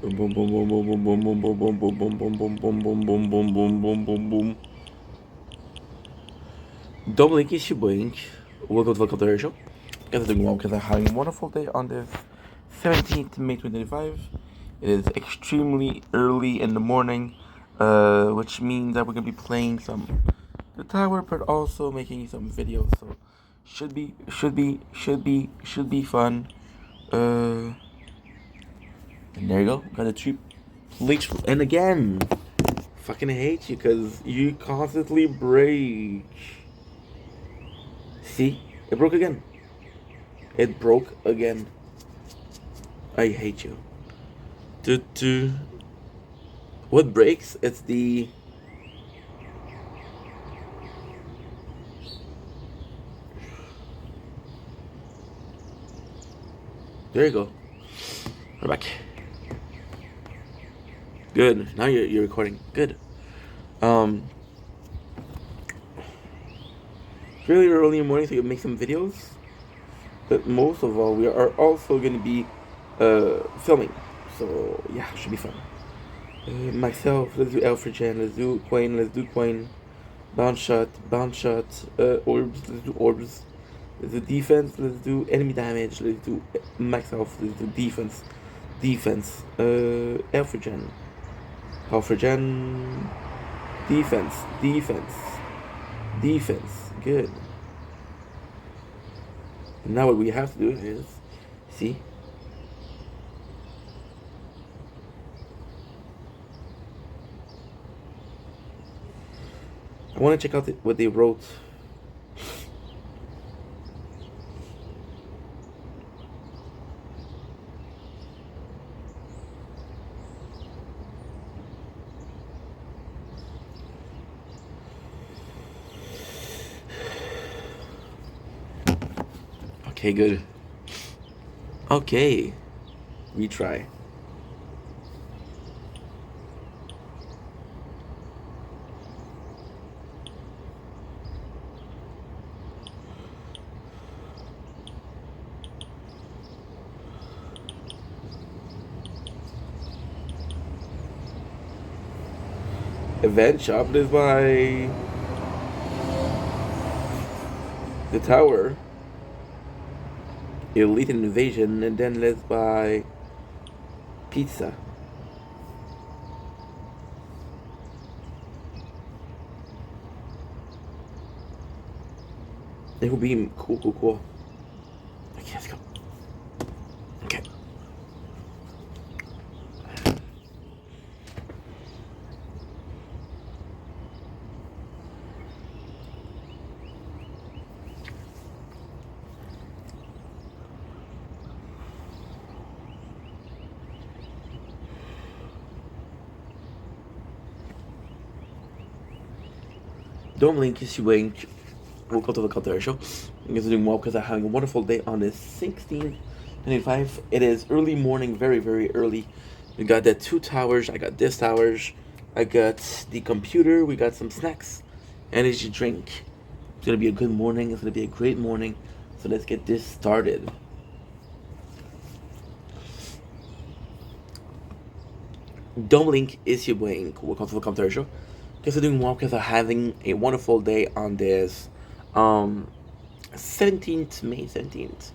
Boom, boom, boom, boom, boom, boom, boom, boom, boom, boom, boom, boom, boom, boom, boom, boom, boom, boom, boom, boom. Dominic is your boink. Welcome to the show. Guys are doing well because I'm having a wonderful day on this 17th May 2025. It is extremely early in the morning, which means that we're gonna be playing some the tower, but also making some videos. So should be fun. And there you go. Got a tree bleach. And again, fucking hate you because you constantly break. See? It broke again. It broke again. I hate you. Do. What breaks? It's the. There you go. We're back. Good. Now you're recording. Good. Um. Really early in the morning so you can make some videos. But most of all, we are also going to be filming. So, yeah, it should be fun. Myself, let's do Alfred let's do Quayne. Bounce shot, orbs, let's do orbs. Let's do defense, let's do enemy damage, let's do myself, let's do defense. Alfred defense, good. And now what we have to do is, see? I want to check out what they wrote. Okay, good. Okay. Retry. Event shop is by the tower. Elite invasion, and then let's buy pizza. It will be cool. Okay, let's go. Okay. Don't blink, kiss you wink. Welcome to the Culture Show. You guys are doing well because I'm having a wonderful day on this 16:25. It is early morning, very, very early. We got the two towers. I got this towers. I got the computer. We got some snacks, energy drink. It's gonna be a good morning. It's gonna be a great morning. So let's get this started. Don't blink, is your blink. Welcome to the Culture Show. Guys are doing well because I'm having a wonderful day on this 17th May 17th.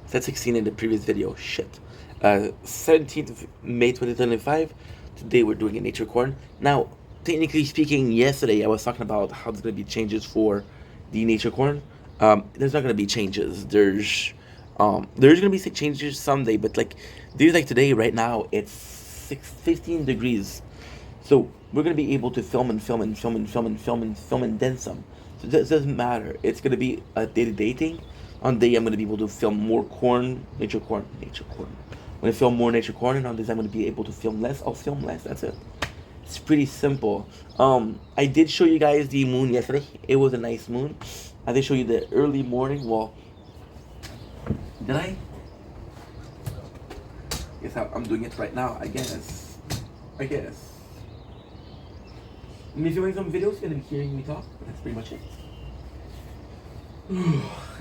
Said 16 in the previous video. Shit. 17th of May 2025. Today we're doing a nature corn. Now, technically speaking, yesterday I was talking about how there's going to be changes for the nature corn. There's not going to be changes. There's going to be changes someday, but like today, right now, it's 15 degrees. So we're gonna be able to film and then some. So it doesn't matter. It's gonna be a day-to-day thing. On day I'm gonna be able to film more nature corn. I'm gonna film more nature corn, and on days I'm gonna be able to film less. I'll film less. That's it. It's pretty simple. I did show you guys the moon yesterday. It was a nice moon. I did show you the early morning. Well, did I? Guess I'm doing it right now. I guess. I'm filming some videos and hearing me talk. That's pretty much it.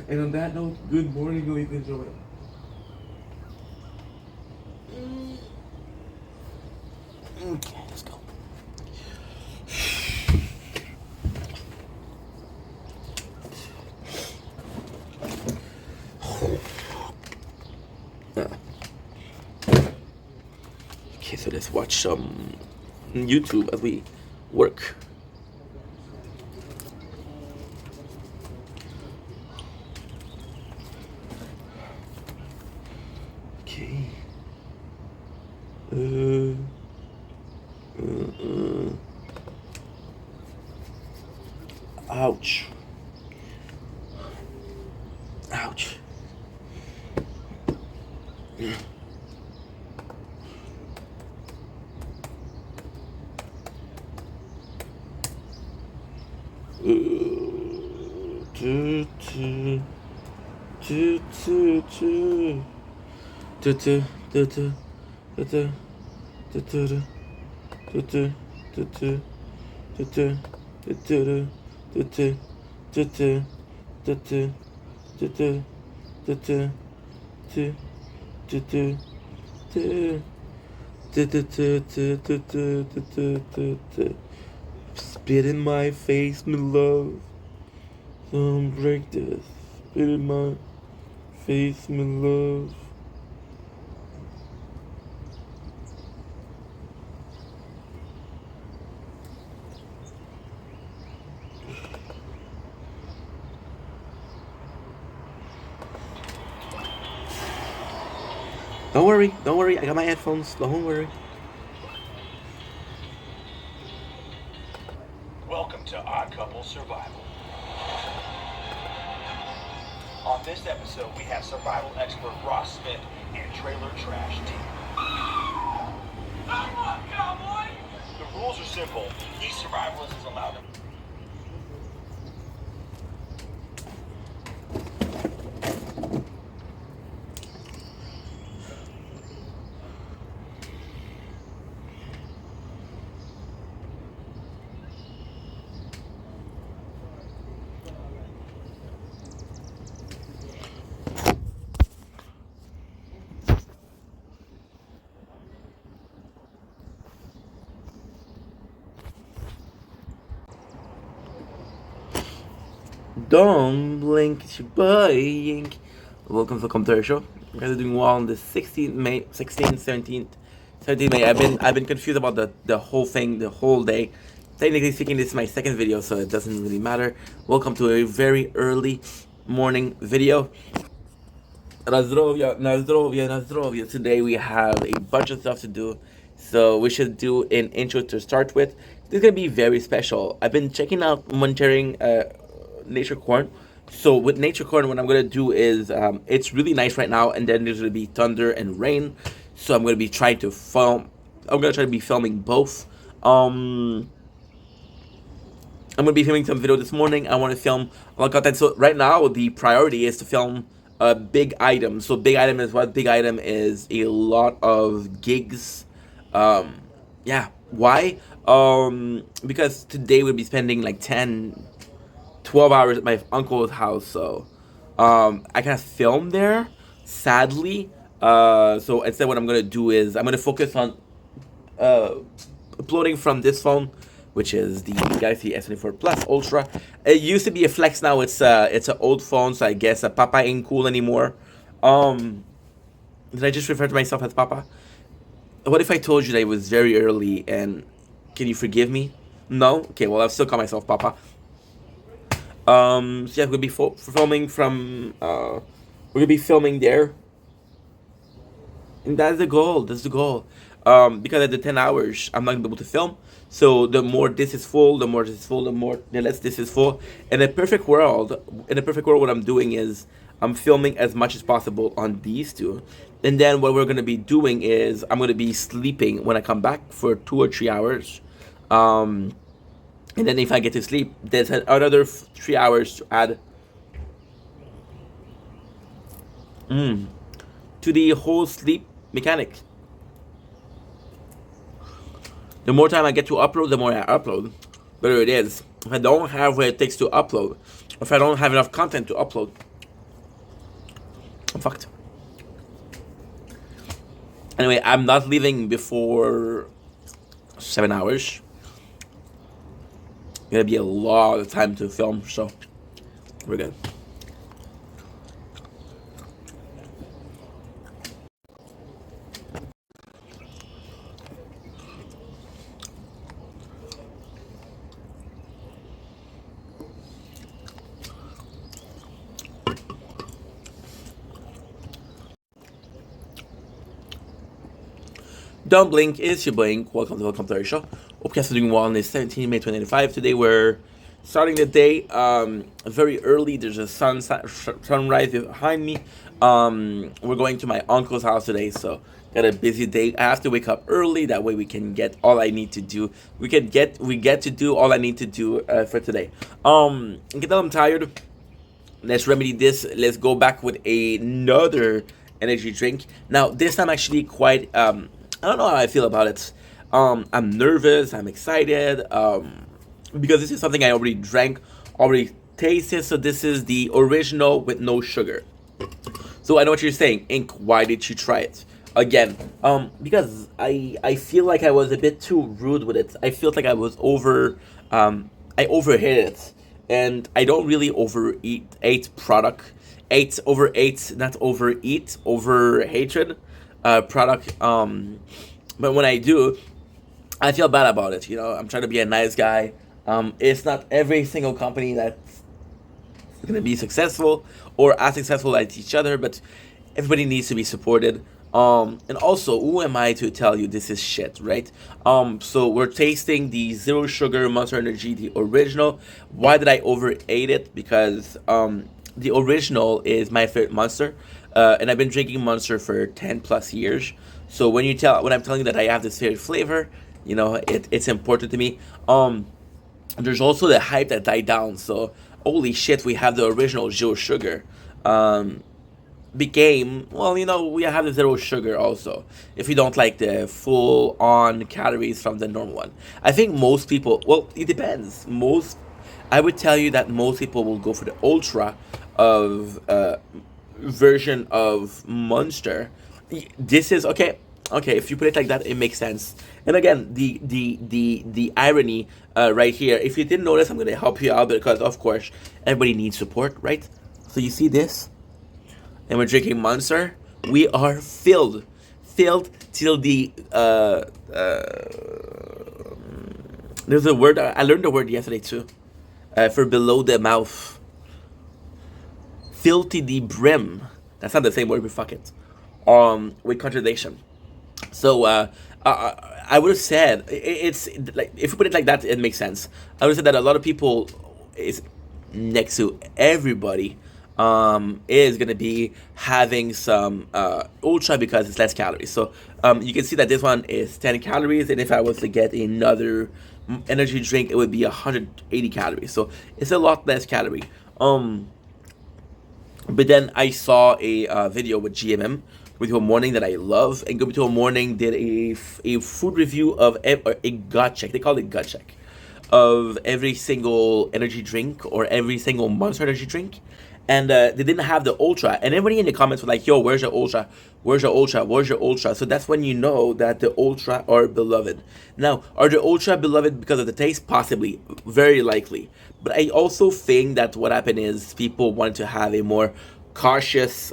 And on that note, good morning, ladies and gentlemen. So let's watch some YouTube as we work. Okay. Ouch. Ouch. Spit in my face, my love. Don't break this. Spit in my face, my love. Don't worry, I got my headphones, don't worry. Welcome to Odd Couple Survival. On this episode, we have survival expert Ross Smith and trailer trash team. Come on, cowboy! The rules are simple. Each survivalist is allowed to... Don't blink, it's your boy Yink. Welcome to our show. We're gonna doing well on the 16th May, 16th, 17th May. I've been confused about the whole thing the whole day. Technically speaking, this is my second video, so it doesn't really matter. Welcome to a very early morning video. Nazdrovia, Nazdrovia, Nazdrovia. Today we have a bunch of stuff to do, so we should do an intro to start with. This is gonna be very special. I've been checking out, monitoring Nature Corn. So with Nature Corn, what I'm gonna do is it's really nice right now, and then there's gonna be thunder and rain. So I'm gonna be trying to film. I'm gonna try to be filming both. I'm gonna be filming some video this morning. I want to film a lot of content. So right now the priority is to film a big item. So big item is what? Big item is a lot of gigs. Yeah. Why? Because today we'll be spending like 12 hours at my uncle's house, so I can't film there, sadly. So instead what I'm gonna do is I'm gonna focus on uploading from this phone, which is the Galaxy S24 Plus Ultra. It used to be a Flex, now it's an old phone, so I guess Papa ain't cool anymore. Did I just refer to myself as Papa? What if I told you that it was very early, and can you forgive me? No? Okay, well I'll still call myself Papa. So yeah, we're gonna be filming from we're gonna be filming there, and that's the goal. That's the goal. Because at the 10 hours, I'm not gonna be able to film. So the more this is full, the more this is full, the less this is full. In a perfect world, what I'm doing is I'm filming as much as possible on these two, and then what we're gonna be doing is I'm gonna be sleeping when I come back for 2 or 3 hours. And then if I get to sleep, there's another 3 hours to add to the whole sleep mechanic. The more time I get to upload, the more I upload. Better it is. If I don't have what it takes to upload, if I don't have enough content to upload, I'm fucked. Anyway, I'm not leaving before 7 hours. Gonna be a lot of time to film, so we're good. Don't blink, it's your blink. Welcome to our show. Hope you guys are doing well on this 17 May 2025. Today we're starting the day very early. There's a sunrise behind me. We're going to my uncle's house today, so got a busy day. I have to wake up early. That way we can get all I need to do. We get to do all I need to do for today. Get that I'm tired. Let's remedy this. Let's go back with another energy drink. Now this time actually quite I don't know how I feel about it. I'm nervous, I'm excited, because this is something I already drank, already tasted. So this is the original with no sugar. So I know what you're saying, Ink, why did you try it? Again, because I feel like I was a bit too rude with it. I felt like I was I overhit it. And I don't really overeat product. Over hatred product. But when I do, I feel bad about it. You know, I'm trying to be a nice guy. It's not every single company that's going to be successful or as successful as each other, but everybody needs to be supported. And also, who am I to tell you this is shit, right? So we're tasting the Zero Sugar Monster Energy, the original. Why did I overeat it? Because the original is my favorite Monster, and I've been drinking Monster for 10 plus years. So when I'm telling you that I have this favorite flavor, you know, it's important to me. There's also the hype that died down. So holy shit, we have the original Zero Sugar. Became, well, you know, we have the Zero Sugar also, if you don't like the full on calories from the normal one. I think most people, well, it depends. I would tell you that most people will go for the ultra of version of Monster. This is okay, if you put it like that, it makes sense. And again, the irony right here, if you didn't notice, I'm going to help you out, because of course everybody needs support, right? So you see this, and we're drinking Monster. We are filled till the there's a word, I learned the word yesterday too, for below the mouth. Filled to the brim. That's not the same word, but fuck it. With contradiction. So I would have said it's like, if you put it like that, it makes sense. I would have said that a lot of people is next to everybody is gonna be having some ultra because it's less calories. So you can see that this one is 10 calories, and if I was to get another energy drink, it would be 180 calories. So it's a lot less calorie. But then I saw a video with GMM, Go To a Morning, that I love, and Go To a Morning did a food review of a gut check. They call it gut check of every single energy drink or every single Monster energy drink. And they didn't have the ultra, and everybody in the comments was like, yo, where's your ultra, where's your ultra, where's your ultra? So that's when you know that the ultra are beloved. Now, are the ultra beloved because of the taste? Possibly, very likely. But I also think that what happened is people wanted to have a more cautious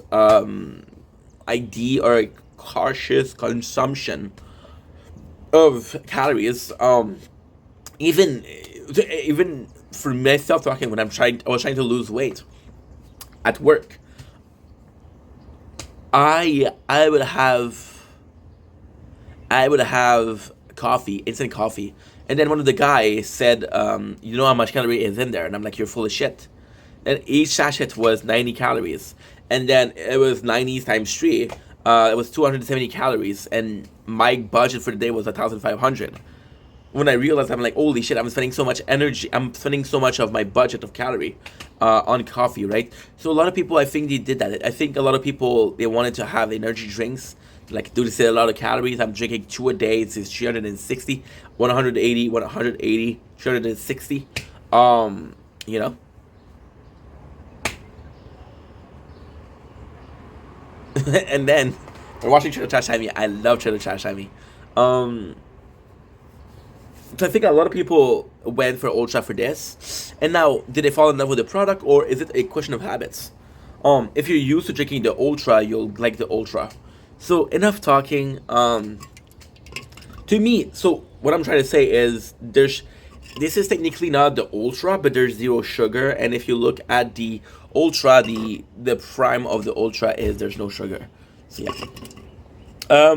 idea, or a cautious consumption of calories. Even for myself talking, when I was trying to lose weight at work, I would have coffee, instant coffee, and then one of the guys said, you know how much calorie is in there? And I'm like, you're full of shit. And each sachet was 90 calories, and then it was 90 times 3. It was 270 calories, and my budget for the day was 1,500. When I realized, I'm like, holy shit, I'm spending so much energy, I'm spending so much of my budget of calorie on coffee, right? So a lot of people, I think they did that. I think a lot of people, they wanted to have energy drinks, like, do they say a lot of calories? I'm drinking 2 a day, it's 360, 180, 360, you know? And then, we're watching Trailer Trash Timey. I love Trailer Trash Timey. So I think a lot of people went for ultra for this. And now, did they fall in love with the product, or is it a question of habits? If you're used to drinking the ultra, you'll like the ultra. So enough talking. To me, so what I'm trying to say is this is technically not the ultra, but there's zero sugar. And if you look at the ultra, the prime of the ultra is there's no sugar. So yeah. A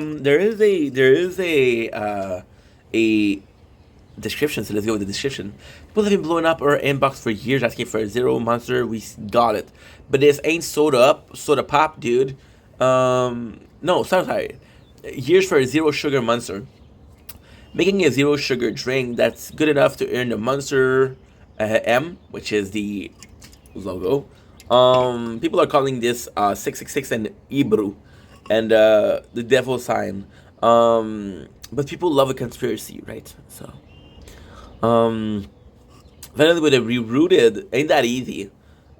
description. So let's go with the description. People have been blowing up our inbox for years asking for a zero monster. We got it, but this ain't soda pop, dude. No, sorry. Years for a zero sugar monster. Making a zero sugar drink that's good enough to earn the Monster M, which is the logo. People are calling this 666 and Ibru, and the devil sign. But people love a conspiracy, right? So, finally, with a rerouted, ain't that easy.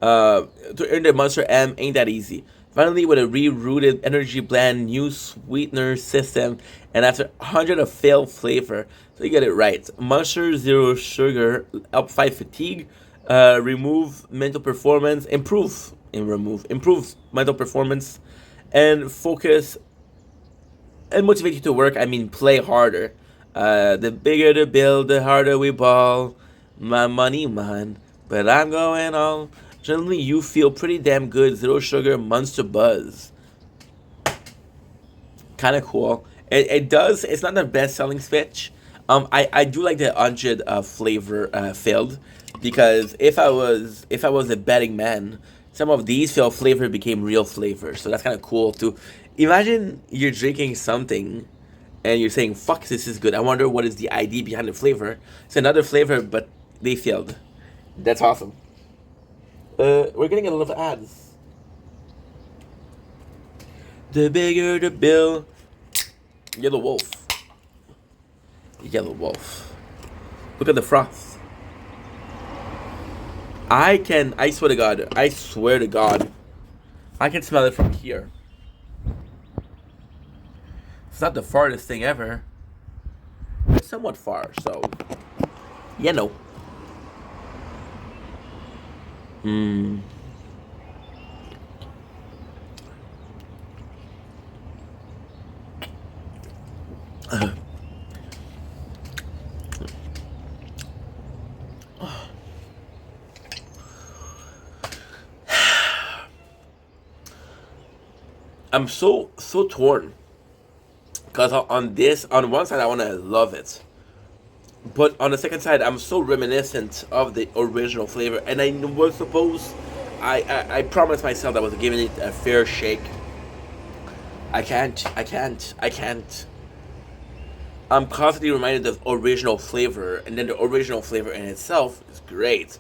To earn the Monster M ain't that easy. Finally, with a rerouted energy blend, new sweetener system, and after 100 of failed flavor, so you get it right. Monster Zero Sugar, help fight fatigue, remove mental performance, improves mental performance, and focus, and motivate you to work. I mean, play harder. The bigger the bill, the harder we ball. My money, man, but I'm going all. Generally, you feel pretty damn good. Zero sugar, Monster Buzz. Kind of cool. It does. It's not the best selling switch. I do like the 100 flavor filled, because if I was a betting man, some of these failed flavor became real flavor. So that's kind of cool too. Imagine you're drinking something, and you're saying, "Fuck, this is good. I wonder what is the ID behind the flavor." It's another flavor, but they failed. That's awesome. We're getting a lot of ads. The bigger the bill. Yellow Wolf. Yellow Wolf. Look at the froth. I swear to God, I can smell it from here. It's not the farthest thing ever. It's somewhat far, so, yeah, no. I'm so torn, because on one side I want to love it, but on the second side I'm so reminiscent of the original flavor, and I was supposed, I promised myself that I was giving it a fair shake. I can't. I'm constantly reminded of original flavor, and then the original flavor in itself is great,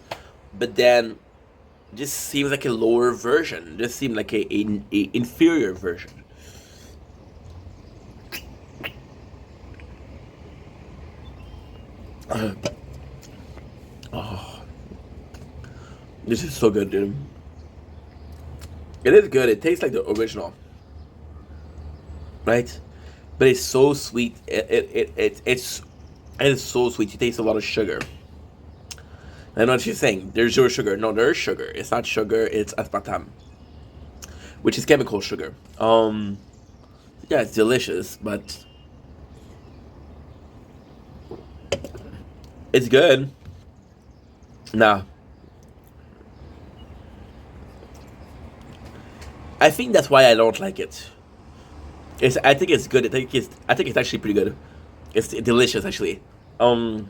but then this seems like a lower version. This seemed like a inferior version. Oh, this is so good, dude. It is good. It tastes like the original, right? But it's so sweet. It is so sweet. You taste a lot of sugar. I know what you're saying. There's zero sugar. No, there's sugar. It's not sugar. It's aspartame, which is chemical sugar. Yeah, it's delicious, but it's good. Nah, I think that's why I don't like it. I think it's good. I think it's actually pretty good. It's delicious, actually. Um,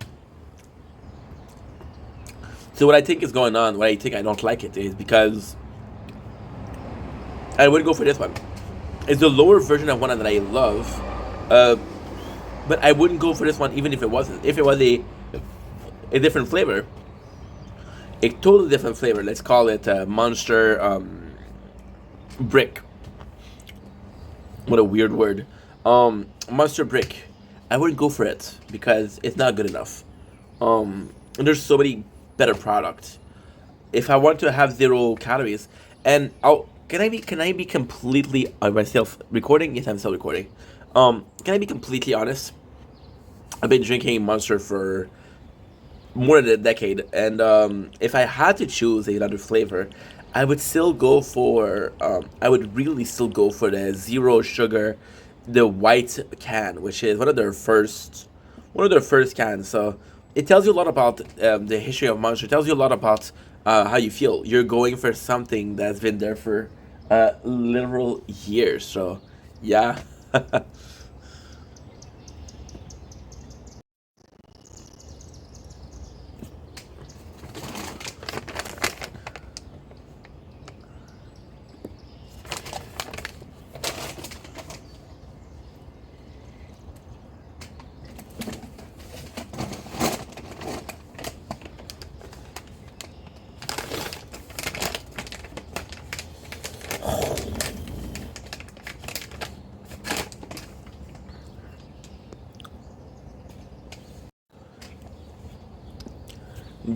so what I think is going on, why I think I don't like it, is because I would go for this one. It's the lower version of one that I love, uh, but I wouldn't go for this one even if it wasn't. If it was a different flavor, a totally different flavor. Let's call it Monster Brick. What a weird word. Monster Brick. I wouldn't go for it because it's not good enough. And there's so many better products. If I want to have 0 calories, and can I be completely myself recording? Yes, I'm still recording. Can I be completely honest? I've been drinking Monster for more than a decade, and if I had to choose another flavor, I would still go for. I would really still go for the zero sugar, the white can, which is one of their first cans. So it tells you a lot about the history of Monster. It tells you a lot about how you feel. You're going for something that's been there for literal years. So yeah.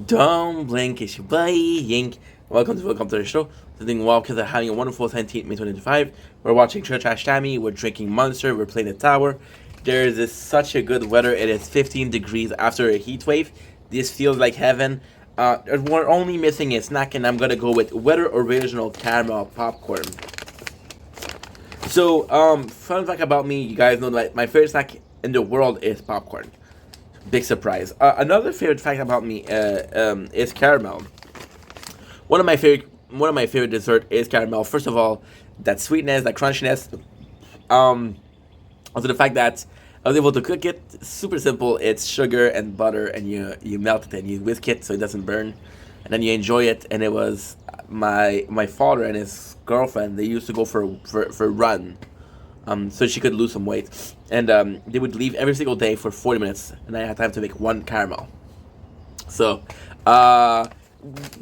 Don't blink, it's your boy Yink. Welcome to the show. Doing well because they're having a wonderful 17th May 2025. We're watching Church Trash Tammy. We're drinking Monster. We're playing the tower. There is such a good weather. It is 15 degrees after a heat wave. This feels like heaven. We're only missing a snack, and I'm gonna go with Weather Original Caramel Popcorn. So, fun fact about me, you guys know that my favorite snack in the world is popcorn. Big surprise. Another favorite fact about me is caramel. One of my favorite dessert is caramel. First of all, that sweetness, that crunchiness. Also the fact that I was able to cook it. Super simple. It's sugar and butter, and you melt it and you whisk it so it doesn't burn, and then you enjoy it. And it was my father and his girlfriend. They used to go for a run. So she could lose some weight. And they would leave every single day for 40 minutes, and I had time to make one caramel. So,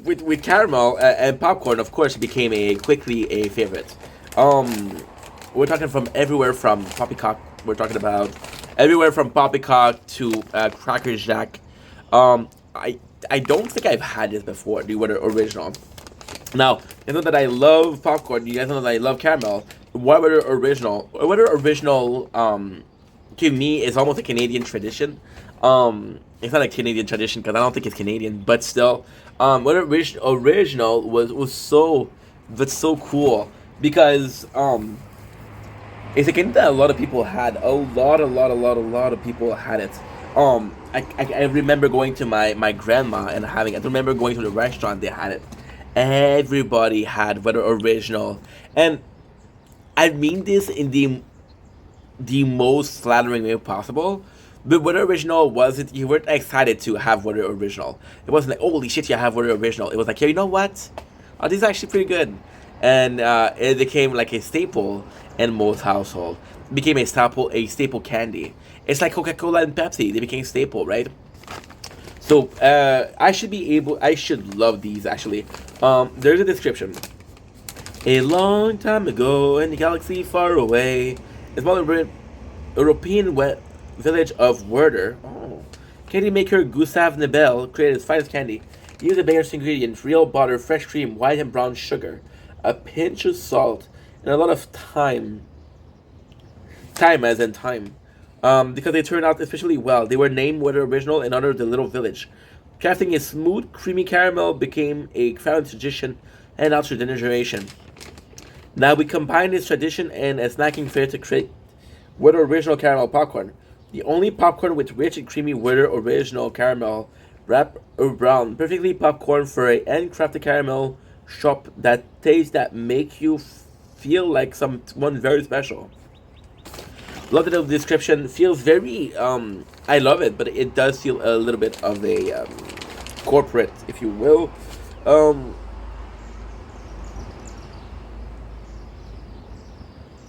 with caramel and popcorn, of course, it became quickly a favorite. We're talking from everywhere from poppycock. We're talking about everywhere from poppycock to Cracker Jack. I don't think I've had this before. The Weather Original. Now, you know that I love popcorn. You guys know that I love caramel. Weather Original, to me, is almost a Canadian tradition. It's not a Canadian tradition because I don't think it's Canadian, but still, Weather Original was so cool because it's a game that a lot of people had. A lot of people had it. I remember going to my grandma and having it. I remember going to the restaurant, they had it. Everybody had Weather Original, and I mean this in the most flattering way possible. But Weather Original wasn't. You weren't excited to have Weather Original. It wasn't like, holy shit, you have Weather Original. It was like, yeah, you know what? Oh, this is actually pretty good, and it became like a staple in most households. It became a staple candy. It's like Coca-Cola and Pepsi. They became staple, right? So I should love these actually. There's a description. A long time ago, in a galaxy far away, a small European village of Werder, candy maker Gustav Nobel created his finest candy. He used the basic ingredients: real butter, fresh cream, white and brown sugar, a pinch of salt, and a lot of thyme. Time as in time. Because they turned out especially well. They were named Weather Original in honor of the little village. Crafting a smooth, creamy caramel became a family tradition and out through the generation. Now we combine this tradition and a snacking fare to create Weather Original Caramel Popcorn. The only popcorn with rich and creamy Weather Original Caramel wrap around perfectly popcorn for a handcrafted caramel shop that tastes that make you feel like someone very special. Love the description. Feels very I love it, but it does feel a little bit of a corporate, if you will.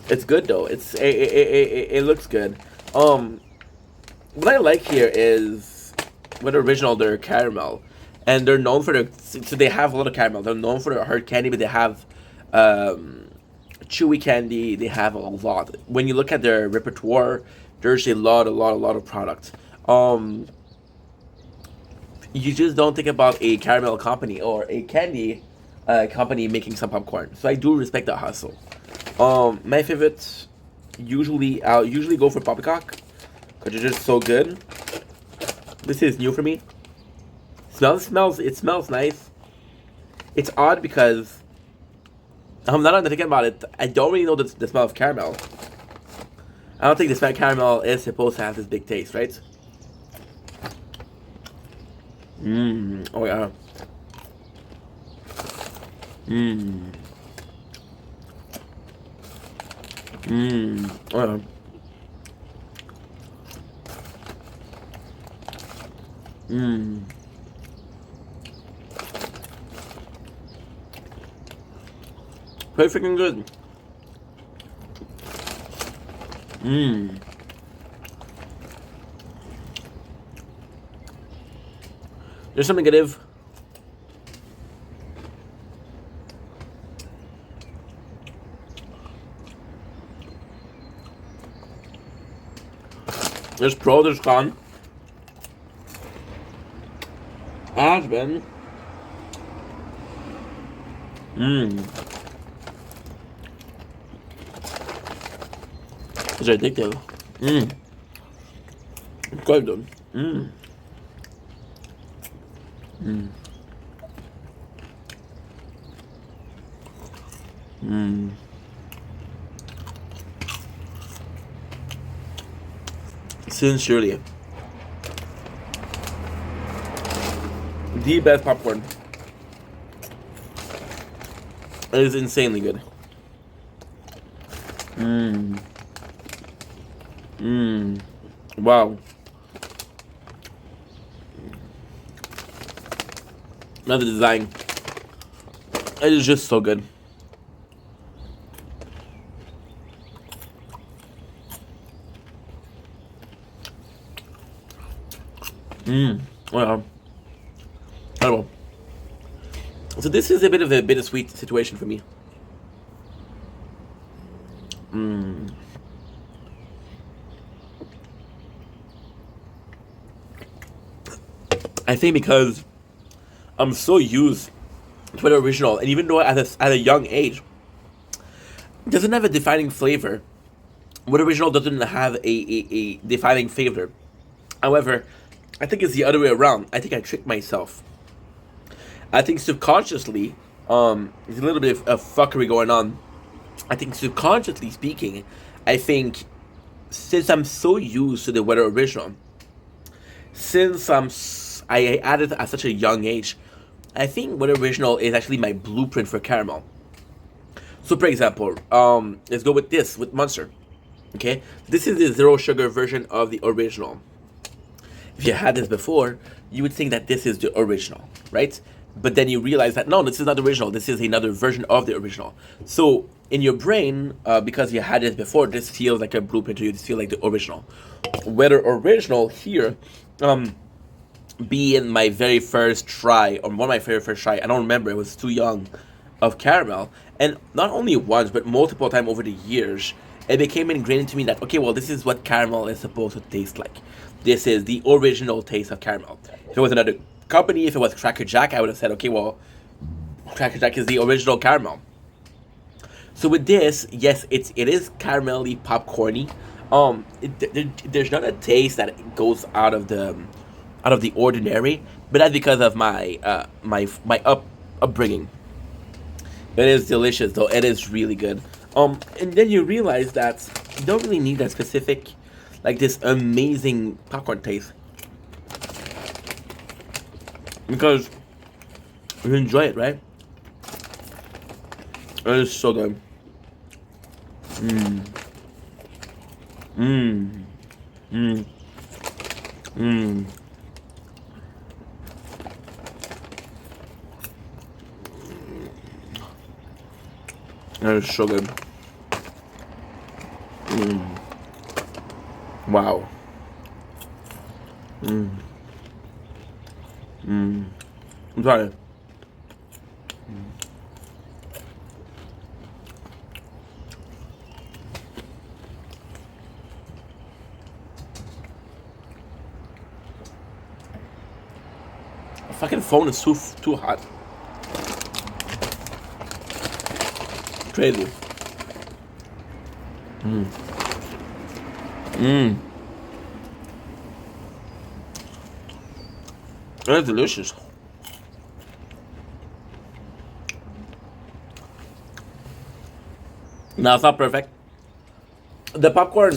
It's good though. It looks good. What I like here is what original their caramel, and they're known for their. So they have a lot of caramel. They're known for their hard candy, but they have chewy candy. They have a lot. When you look at their repertoire, there's a lot of product. You just don't think about a caramel company or a candy company making some popcorn. So I do respect the hustle. My favorites I'll usually go for poppycock because they're just so good. This is new for me. It smells nice. It's odd because I'm not thinking about it. I don't really know the smell of caramel. I don't think the smell of caramel is supposed to have this big taste, right? Oh yeah. Oh yeah. Mmm. Pretty freaking good. Mmm. There's something negative. There's pro, there's con. Has been. Mmm. It's addictive. Mmm. It's quite good. Mmm. Mmm. Mmm. Sincerely, the best popcorn. It is insanely good. Mmm. Mmm. Wow. Now the design. It is just so good. Mmm. Well, incredible. So this is a bit of a bittersweet situation for me. Mmm. I think because I'm so used to the original, and even though at a young age, it doesn't have a defining flavor. What original doesn't have a defining flavor. However, I think it's the other way around. I think I tricked myself. I think subconsciously, there's a little bit of fuckery going on. I think subconsciously speaking, I think since I'm so used to the Weather original, since I added at such a young age, I think Weather original is actually my blueprint for caramel. So, for example, let's go with this with Monster. Okay, this is the zero sugar version of the original. If you had this before, you would think that this is the original, right? But then you realize that no, this is not the original. This is another version of the original. So in your brain, because you had it before, this feels like a blueprint to you. This feels like the original. Whether original here, being my very first try, or one of my very first try, I don't remember. It was too young, of caramel, and not only once but multiple times over the years, it became ingrained into me that okay, well, this is what caramel is supposed to taste like. This is the original taste of caramel. If it was another company, if it was Cracker Jack, I would have said, okay, well, Cracker Jack is the original caramel. So with this, yes, it is caramelly popcorny. There's not a taste that goes out of the ordinary, but that's because of my upbringing. It is delicious, though. It is really good. And then you realize that you don't really need that specific, like this amazing popcorn taste, because you enjoy it, right? It is so good. Mmm. Mmm. Mmm. Mmm. It is so good. Mmm. Wow. Mmm. Mmm. I'm sorry. The fucking phone is too hot. Crazy. Mmm. Mmm. It's delicious. Now it's not perfect. The popcorn,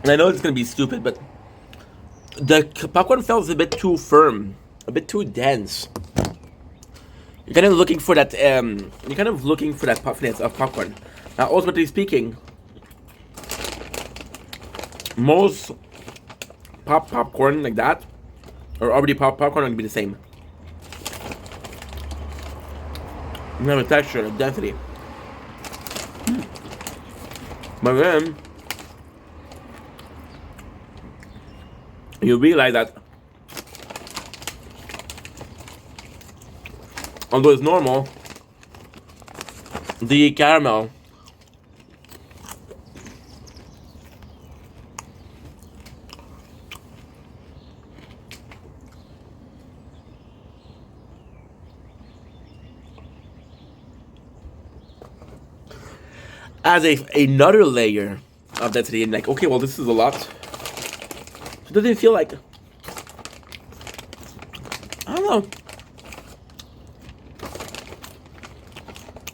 and I know it's gonna be stupid, but the popcorn felt a bit too firm, a bit too dense. You're kind of looking for that. You're kind of looking for that puffiness of popcorn. Now, ultimately speaking, most popcorn like that, or already popcorn, it'll be the same. You have a texture, a density. But then you realize that although it's normal, the caramel as another layer of density, and like, okay, well, this is a lot. It doesn't feel like, I don't know.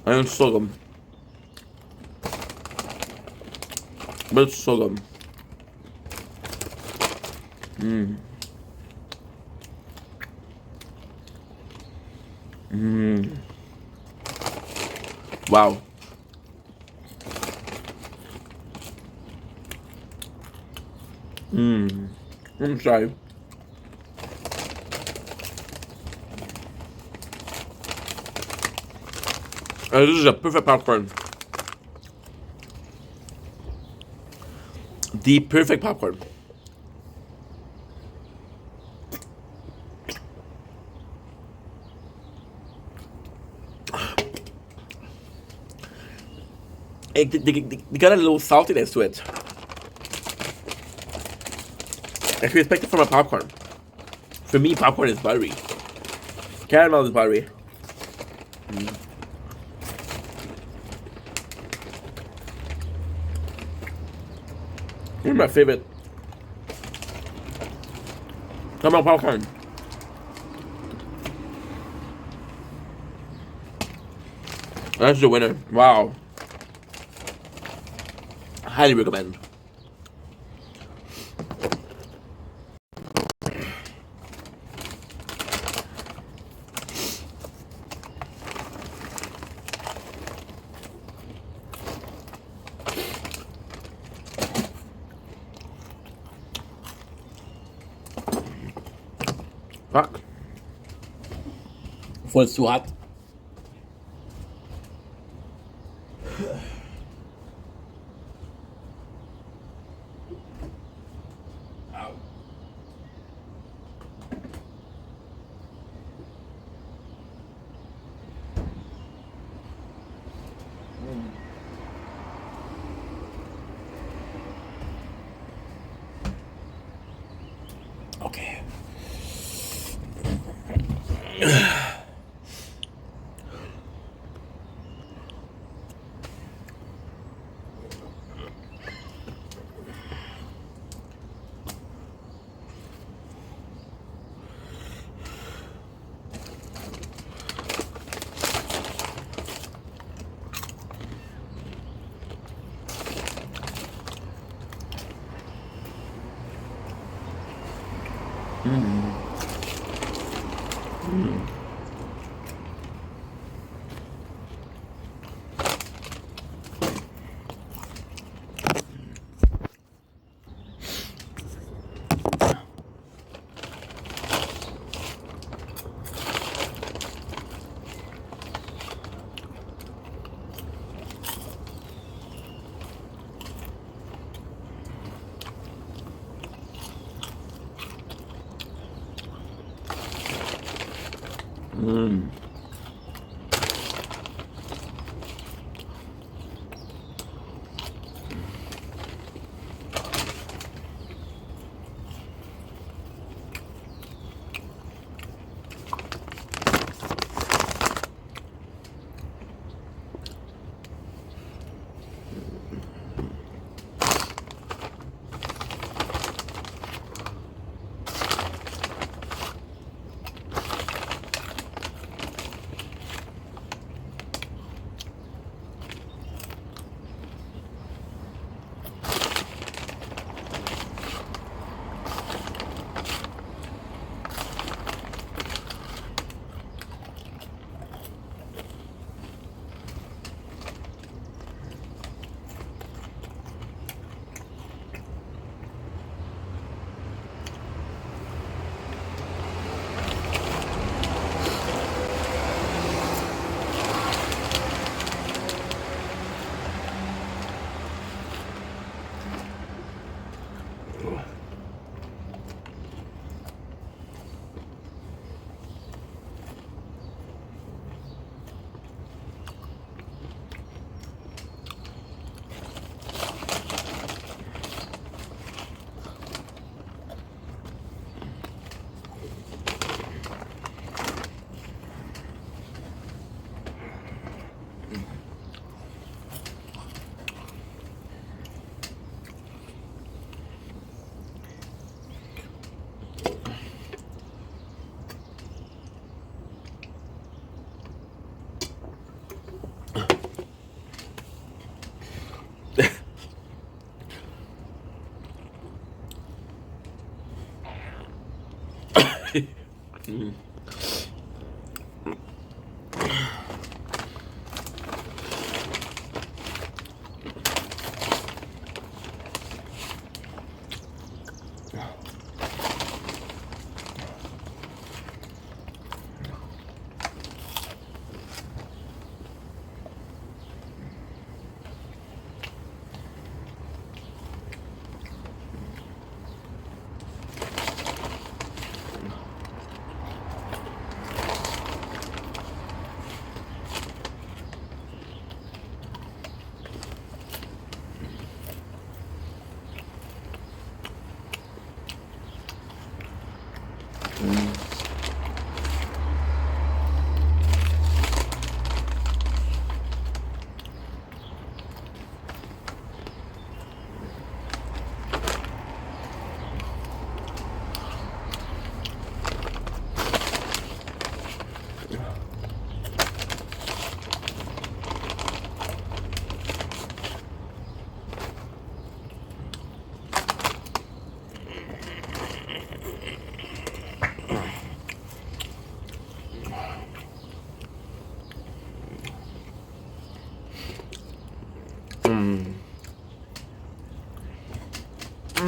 And it's so good. But it's so good. Wow. I'm sorry. This is a perfect popcorn. The perfect popcorn. They got a little saltiness to it. If you expect it from a popcorn. For me, popcorn is buttery. Caramel is buttery. This is my favorite. Caramel popcorn. That's the winner. Wow. Highly recommend. Fuck. Before it's too hot. Ow. Okay.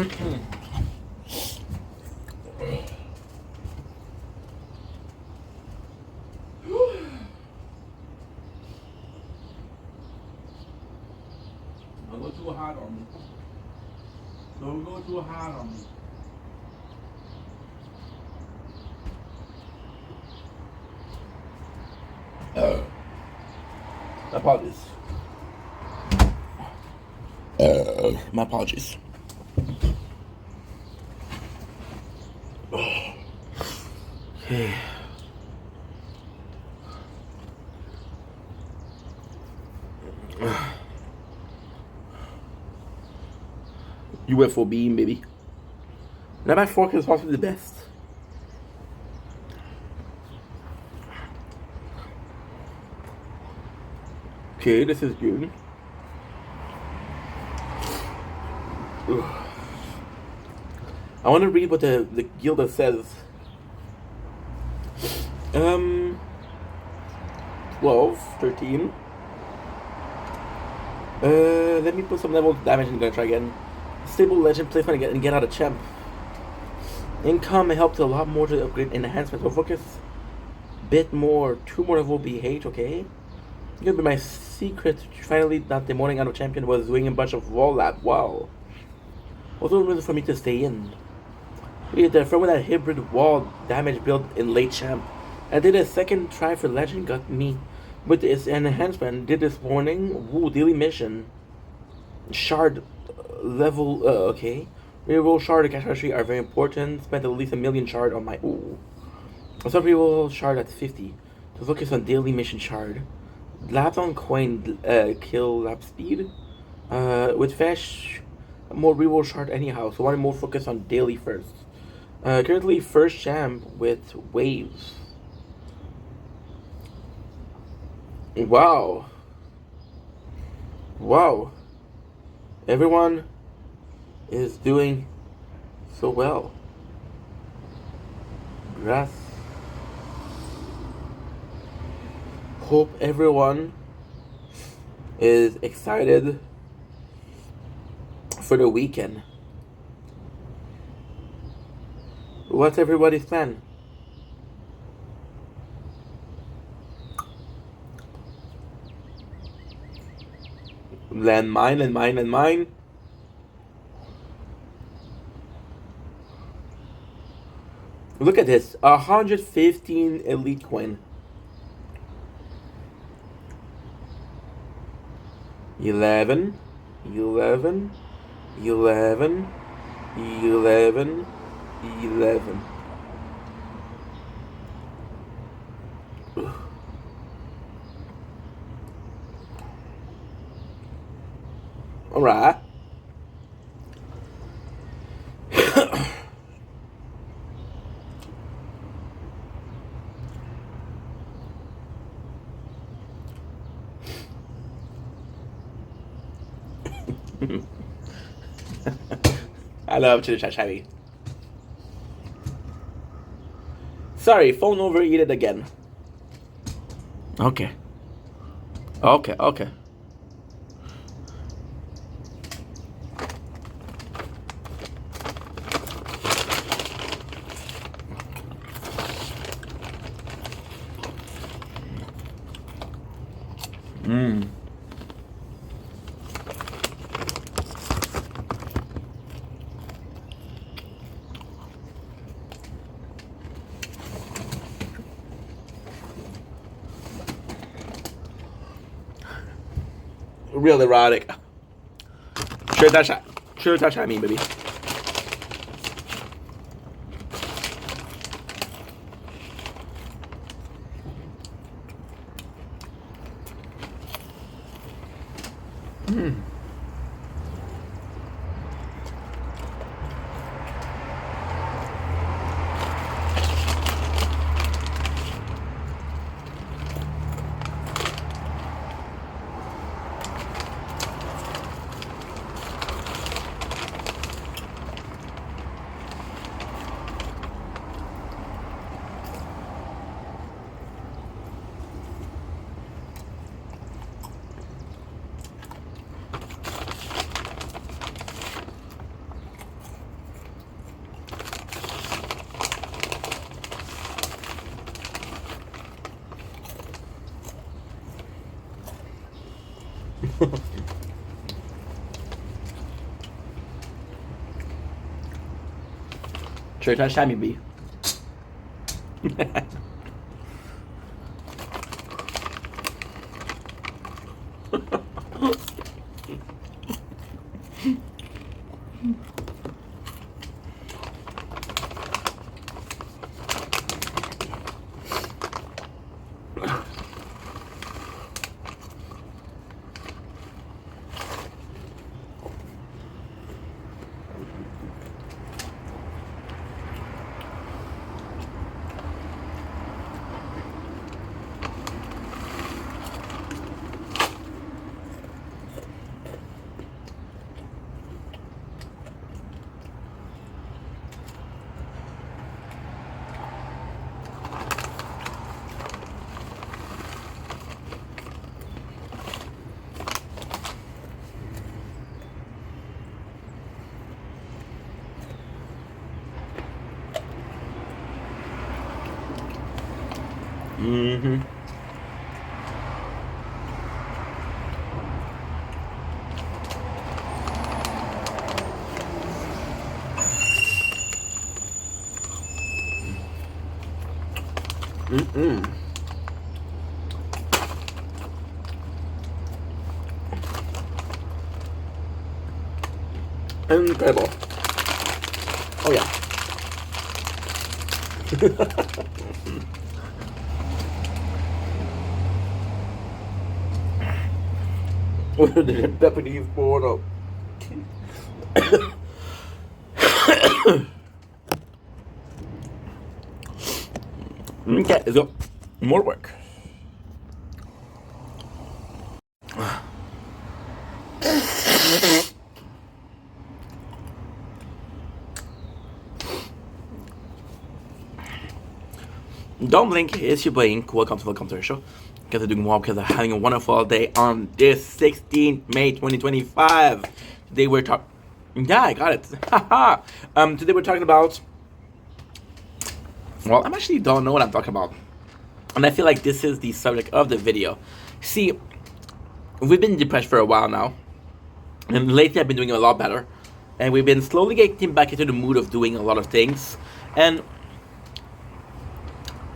Don't go too hard on me. Don't go too hard on me. Apologies. My apologies. Okay. UFO beam, baby. Now my fork is possibly the best. Okay, this is good. Ugh. I want to read what the Gilda says. 12, 13. Let me put some level damage and gonna try again. Stable legend placement and get out of champ. Income helped a lot more to upgrade enhancement. So focus bit more. 2 more level BH, okay? Gonna be my secret. Finally, not the morning out of champion was doing a bunch of wall lap. Wow. Also a reason for me to stay in. From that hybrid wall damage build in late champ. I did a second try for legend, got me with its enhancement. Did this morning. Woo, daily mission. Shard level, okay. Reroll shard and cash archery are very important. Spent at least 1 million shard on my, ooh. Some reroll shard at 50. To focus on daily mission shard. Labs on coin, kill lap speed. With Fesh, more reroll shard anyhow. So I want to more focus on daily first. Currently first champ with waves. Wow. Wow. Everyone is doing so well. Grass. Hope everyone is excited for the weekend. What's everybody's plan? Landmine. Look at this, 115 elite coin. 11. All right. I love Chitter Chat Chatty. Sorry, phone overheated again. Okay. Real erotic. Sure touch that me, baby. Church touch time, B. Mm-hmm. Mm-mm. Incredible. Oh yeah. What are the Japanese photo? Okay, so more work. Don't blink, it's your Blink. Welcome to the show. Guys are doing well because they're having a wonderful day on this 16th May 2025. Today we're talking. Yeah, I got it. Today we're talking about. Well, I actually don't know what I'm talking about. And I feel like this is the subject of the video. See, we've been depressed for a while now. And lately I've been doing a lot better. And we've been slowly getting back into the mood of doing a lot of things. And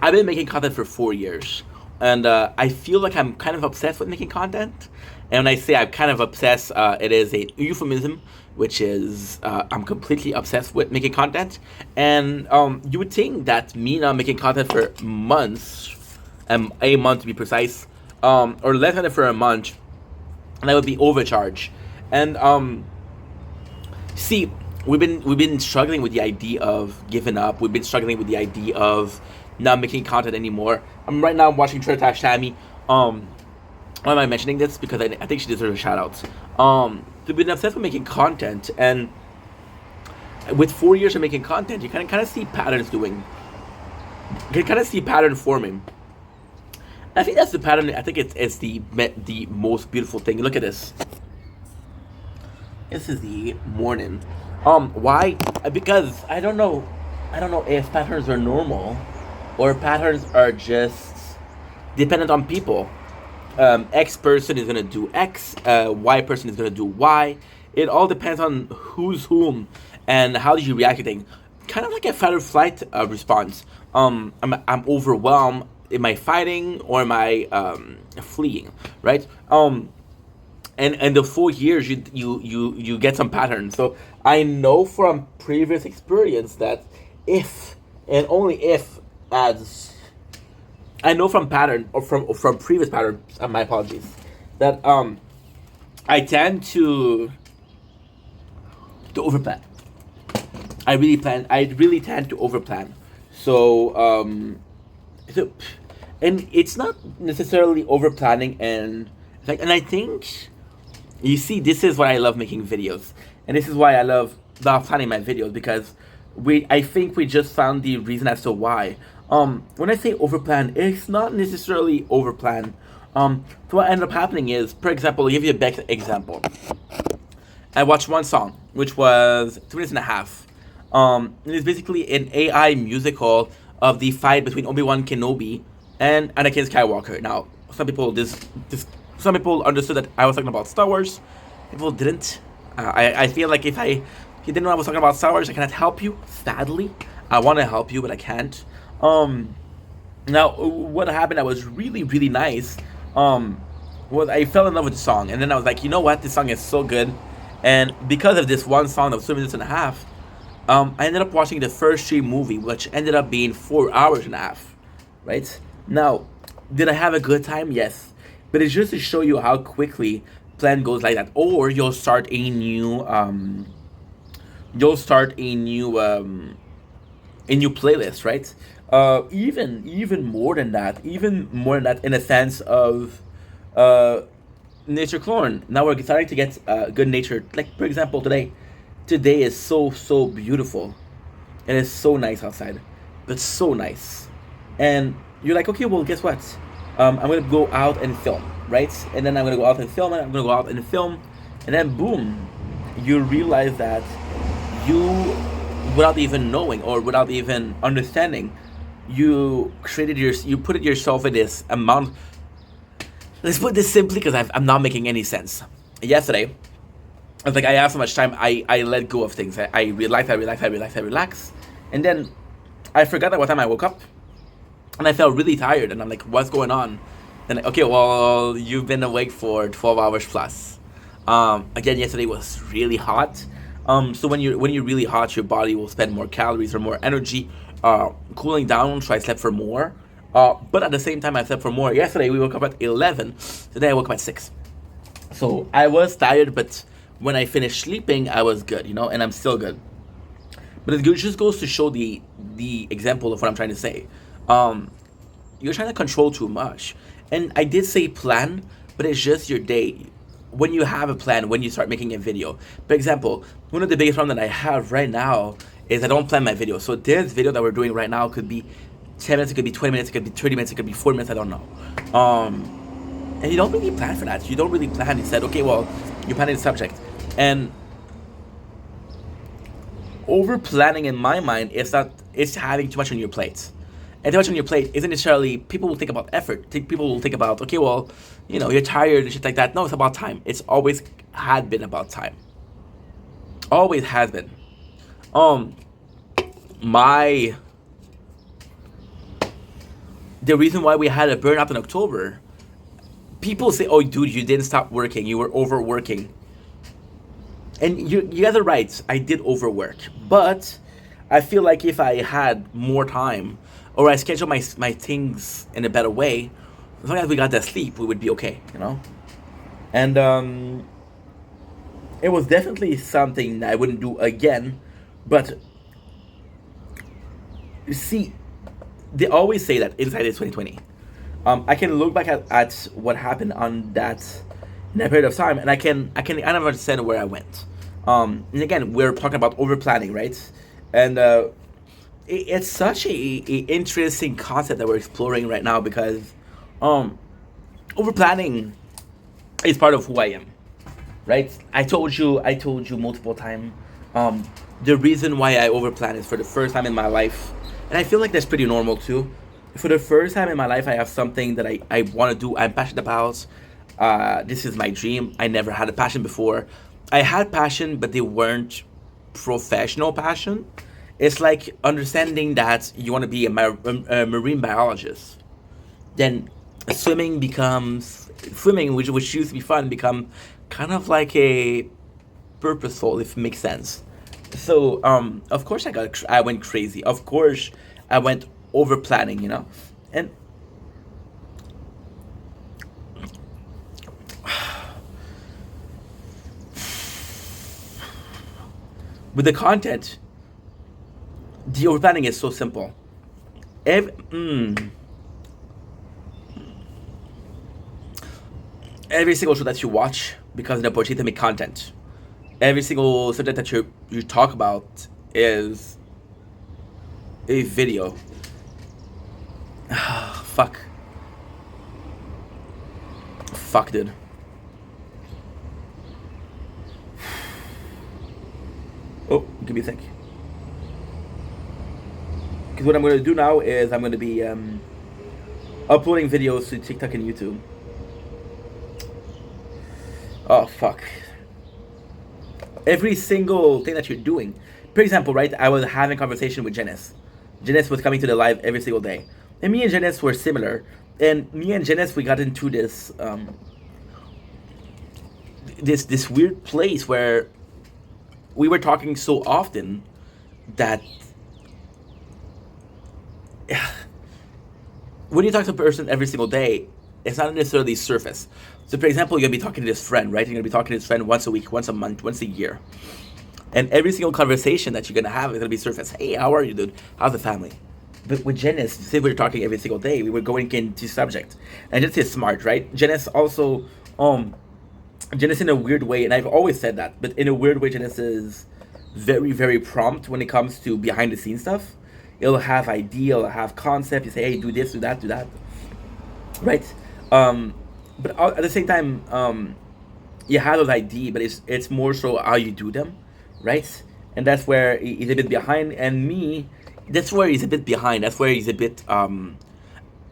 I've been making content for 4 years. And I feel like I'm kind of obsessed with making content. And when I say I'm kind of obsessed, it is a euphemism, which is I'm completely obsessed with making content. And you would think that me not making content for months, a month to be precise, or less than it for a month, and I would be overcharged. And see, we've been struggling with the idea of giving up. We've been struggling with the idea of not making content anymore. Right now I'm watching Tritash Tammy. Why am I mentioning this? Because I think she deserves a shout out. We've been obsessed with making content, and with 4 years of making content, you kind of see patterns doing. You can kind of see pattern forming. I think that's the pattern. I think it's the most beautiful thing. Look at this. This is the morning. Why? Because I don't know if patterns are normal, or patterns are just dependent on people. X person is gonna do X, Y person is gonna do Y. It all depends on who's whom and how did you react to things. Kind of like a fight or flight response. I'm overwhelmed. Am I fighting or am I fleeing? Right? And the 4 years you get some patterns. So I know from previous experience that if and only if as I know from pattern or from previous patterns, my apologies, that I tend to overplan. I really tend to overplan. So and it's not necessarily overplanning, and I think you see, this is why I love making videos, and this is why I love not planning my videos, because I think we just found the reason as to why. When I say overplan, it's not necessarily overplan. So what ended up happening is, for example, I'll give you a best example. I watched one song, which was 2 minutes and a half. It's basically an AI musical of the fight between Obi-Wan Kenobi and Anakin Skywalker. Now, Some people some people understood that I was talking about Star Wars. People didn't. I feel like if you didn't know I was talking about Star Wars, I cannot help you. Sadly, I want to help you, but I can't. Now what happened? That was really really nice. Was I fell in love with the song, and then I was like, you know what? This song is so good, and because of this one song that was 2 minutes and a half, I ended up watching the first Stream movie, which ended up being 4 hours and a half. Right now, did I have a good time? Yes, but it's just to show you how quickly plan goes like that. Or you'll start a new playlist, right? Even more than that, in a sense of uh, nature clone. Now we're starting to get good nature. Like for example, today is so beautiful. It is so nice outside. It's so nice, and you're like, okay, well, guess what? I'm gonna go out and film, right? And then I'm gonna go out and film, and I'm gonna go out and film, and then boom, you realize that you, without even knowing or without even understanding, you put yourself in this amount. Let's put this simply, because I'm not making any sense. Yesterday, I was like, I have so much time. I let go of things. I relax, and then I forgot at what time I woke up, and I felt really tired. And I'm like, what's going on? And okay, well, you've been awake for 12 hours plus. Again, yesterday was really hot. So when you're really hot, your body will spend more calories or more energy cooling down. So I slept for more. But at the same time, I slept for more. Yesterday we woke up at 11. Today I woke up at 6. So I was tired, but when I finished sleeping, I was good, and I'm still good. But it just goes to show the example of what I'm trying to say. You're trying to control too much, and I did say plan, but it's just your day. When you have a plan, when you start making a video. For example, one of the biggest problem that I have right now is I don't plan my video. So this video that we're doing right now could be 10 minutes, it could be 20 minutes, it could be 30 minutes, it could be 40 minutes, I don't know. And you don't really plan for that. You don't really plan. You said, okay, well, you plan the subject. And over planning in my mind is that it's having too much on your plate. And too much on your plate isn't necessarily, people will think about effort. People will think about, okay, well, you're tired and shit like that. No, it's about time. It's always had been about time. Always has been. The reason why we had a burnout in October, people say, oh, dude, you didn't stop working. You were overworking. And you guys are right. I did overwork. But I feel like if I had more time, or I scheduled my things in a better way, as long as we got that sleep, we would be okay, And it was definitely something that I wouldn't do again. But you see, they always say that inside is 2020. I can look back at what happened on that in that period of time, and I can understand where I went. And again, we're talking about over planning, right? And it's such a interesting concept that we're exploring right now, because over planning is part of who I am, right? I told you multiple times. The reason why I over plan is for the first time in my life, and I feel like that's pretty normal too. For the first time in my life, I have something that I want to do. I'm passionate about. This is my dream. I never had a passion before. I had passion, but they weren't professional passion. It's like understanding that you want to be a marine biologist. Then swimming, which used to be fun, become kind of like a purposeful, if it makes sense. So of course I went crazy. Of course I went over planning, and with the content, the over planning is so simple. Every single show that you watch becomes an opportunity to make content. Every single subject that you talk about is a video. Fuck, dude. Oh, give me a sec. Because what I'm going to do now is I'm going to be uploading videos to TikTok and YouTube. Oh fuck. Every single thing that you're doing. For example, right, I was having a conversation with Janice. Janice was coming to the live every single day. And me and Janice were similar. And me and Janice, we got into this this weird place where we were talking so often that when you talk to a person every single day, it's not necessarily surface. So, for example, you're gonna be talking to this friend, right? You're gonna be talking to this friend once a week, once a month, once a year, and every single conversation that you're gonna have is gonna be surface. Hey, how are you, dude? How's the family? But with Janice, say we were talking every single day, we were going into subject, and Janice is smart, right? Janice also, Janice in a weird way, and I've always said that, but in a weird way, Janice is very, very prompt when it comes to behind the scenes stuff. It'll have idea, it'll have concept. You say, hey, do this, do that, right? But at the same time, you have those idea, but it's more so how you do them, right? And that's where he's a bit behind, and me, that's where he's a bit behind. That's where he's a bit I don't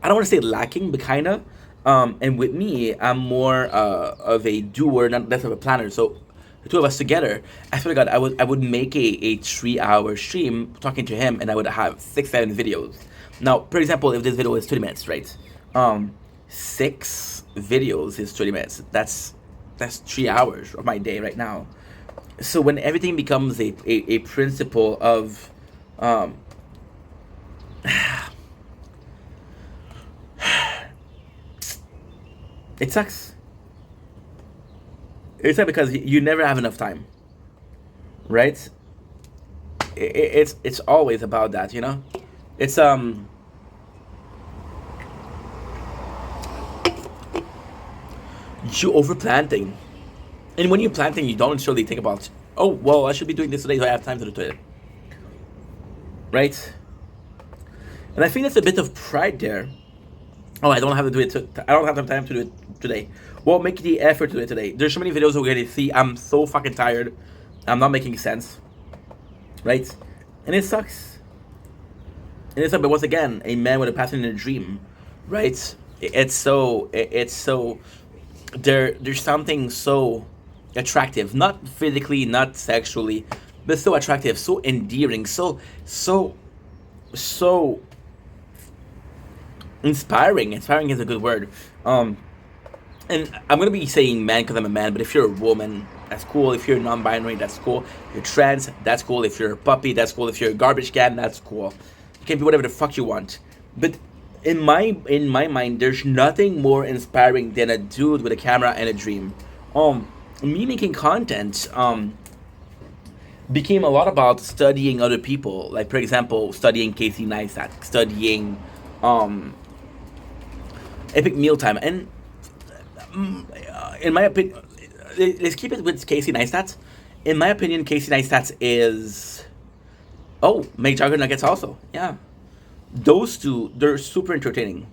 want to say lacking, but kind of. And with me, I'm more of a doer, not less of a planner. So the two of us together, I swear to God, I would make a 3 hour stream talking to him, and I would have 6-7 videos. Now, for example, if this video is 20 minutes, right? 6 videos is 20 minutes. That's 3 hours of my day right now. So when everything becomes a principle of it sucks. It's not because you never have enough time, right? It's always about that, you know. It's you overplanting, and when you're planting, you don't necessarily think about, oh well, I should be doing this today, so I have time to do it, right? And I think that's a bit of pride there. Oh, I don't have to do it. I don't have the time to do it today. Well, make the effort to do it today. There's so many videos we're gonna see. I'm so fucking tired. I'm not making sense, right? And it sucks. And it's but once again, a man with a passion and a dream, right? It's so there's something so attractive, not physically, not sexually, but so attractive, so endearing, so inspiring. Inspiring is a good word. And I'm gonna be saying man because I'm a man, but if you're a woman, that's cool. If you're non-binary, that's cool. If you're trans, that's cool. If you're a puppy, that's cool. If you're a garbage can, that's cool. You can be whatever the fuck you want. But in my mind, there's nothing more inspiring than a dude with a camera and a dream. Me making content became a lot about studying other people. Like, for example, studying Casey Neistat, studying Epic Mealtime, and in my opinion, let's keep it with Casey Neistat. In my opinion, Casey Neistat is Make Jugger Nuggets also. Yeah, those two, they're super entertaining.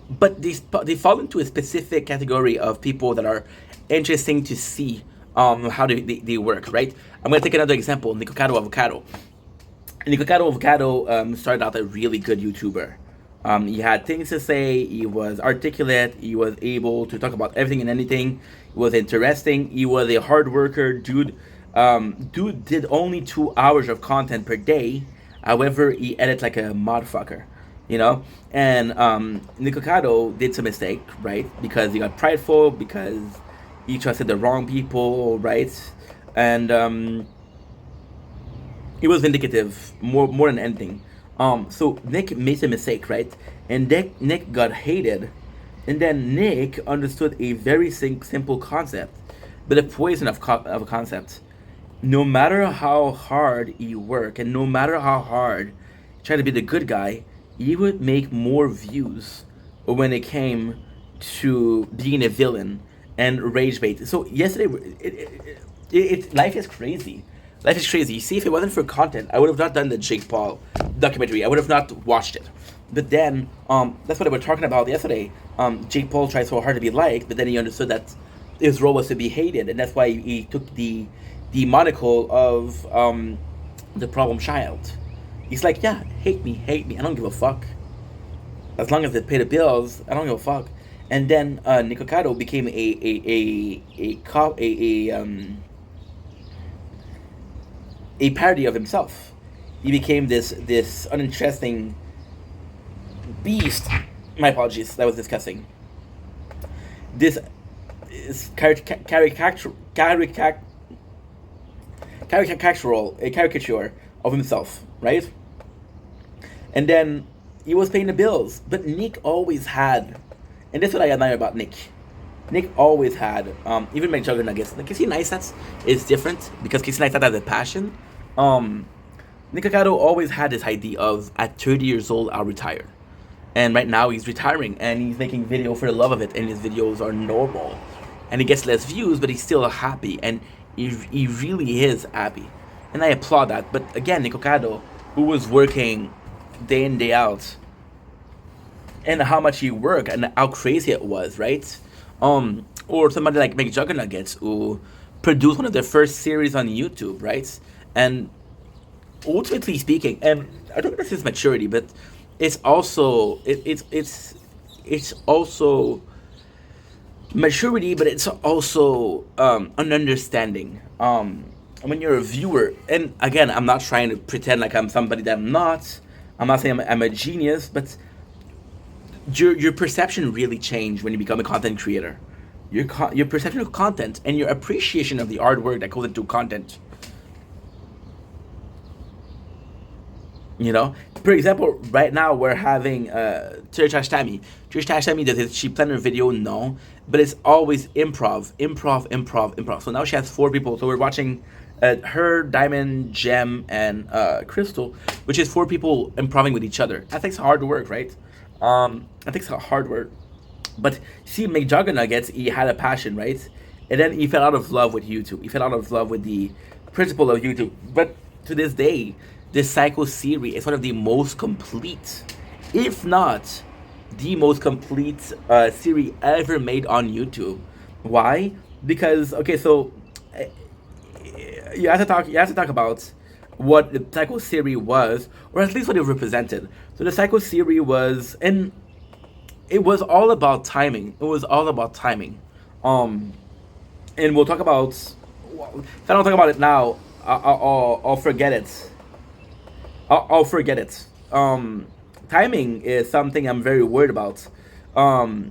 But they fall into a specific category of people that are interesting to see how they work, right? I'm gonna take another example, Nikocado Avocado. Nikocado Avocado started out a really good YouTuber. He had things to say, he was articulate, he was able to talk about everything and anything, he was interesting, he was a hard worker, dude. Dude did only 2 hours of content per day, however, he edited like a motherfucker, you know? And Nikocado did some mistake, right? Because he got prideful, because he trusted the wrong people, right? And he was vindicative more than anything. So Nick made a mistake, right? And Nick got hated, and then Nick understood a very simple concept, but a poison of a concept. No matter how hard he worked, and no matter how hard he tried to be the good guy, he would make more views when it came to being a villain and rage bait. So yesterday, life is crazy. Life is crazy. You see, if it wasn't for content, I would have not done the Jake Paul documentary. I would have not watched it. But then, that's what I was talking about yesterday. Jake Paul tried so hard to be liked, but then he understood that his role was to be hated, and that's why he took the monocle of the problem child. He's like, yeah, hate me. I don't give a fuck. as long as it paid the bills, I don't give a fuck. And then Nick Ocado became a parody of himself. He became this uninteresting beast. My apologies, that was disgusting. This is a caricature of himself, right? And then he was paying the bills, but Nick always had, and that's what I admire about Nick. Nick always had, even McJuggernuggets. Like Casey Neistat is different because Casey Neistat has a passion. Nick Ocado always had this idea of at 30 years old I'll retire, and right now he's retiring and he's making video for the love of it, and his videos are normal, and he gets less views, but he's still happy, and he really is happy, and I applaud that. But again, Nick Ocado, who was working day in day out, and how much he worked and how crazy it was, right? Or somebody like McJuggernuggets who produced one of their first series on YouTube, right? And ultimately speaking, and I don't know if it's maturity, but it's also it's also maturity, but it's also an understanding. When you're a viewer, and again, I'm not trying to pretend like I'm somebody that I'm not. I'm not saying I'm a genius, but your perception really changed when you become a content creator. Your perception of content and your appreciation of the hard work that goes into content. You know, for example, right now we're having Trish Tashtami. Trish Tashtami does she plan her video? No, but it's always improv. So now she has 4 people. So we're watching her, Diamond, Gem, and Crystal, which is 4 people improving with each other. That takes hard work, right? That takes hard work. But see, McJuggernuggets, he had a passion, right? And then he fell out of love with YouTube. He fell out of love with the principle of YouTube. But to this day, this Psycho series is one of the most complete, if not the most complete series ever made on YouTube. Why? Because so you have to talk about what the Psycho series was, or at least what it represented. So the Psycho series was, and it was all about timing. And we'll talk about. If I don't talk about it now, I'll forget it. I'll forget it. Timing is something I'm very worried about. I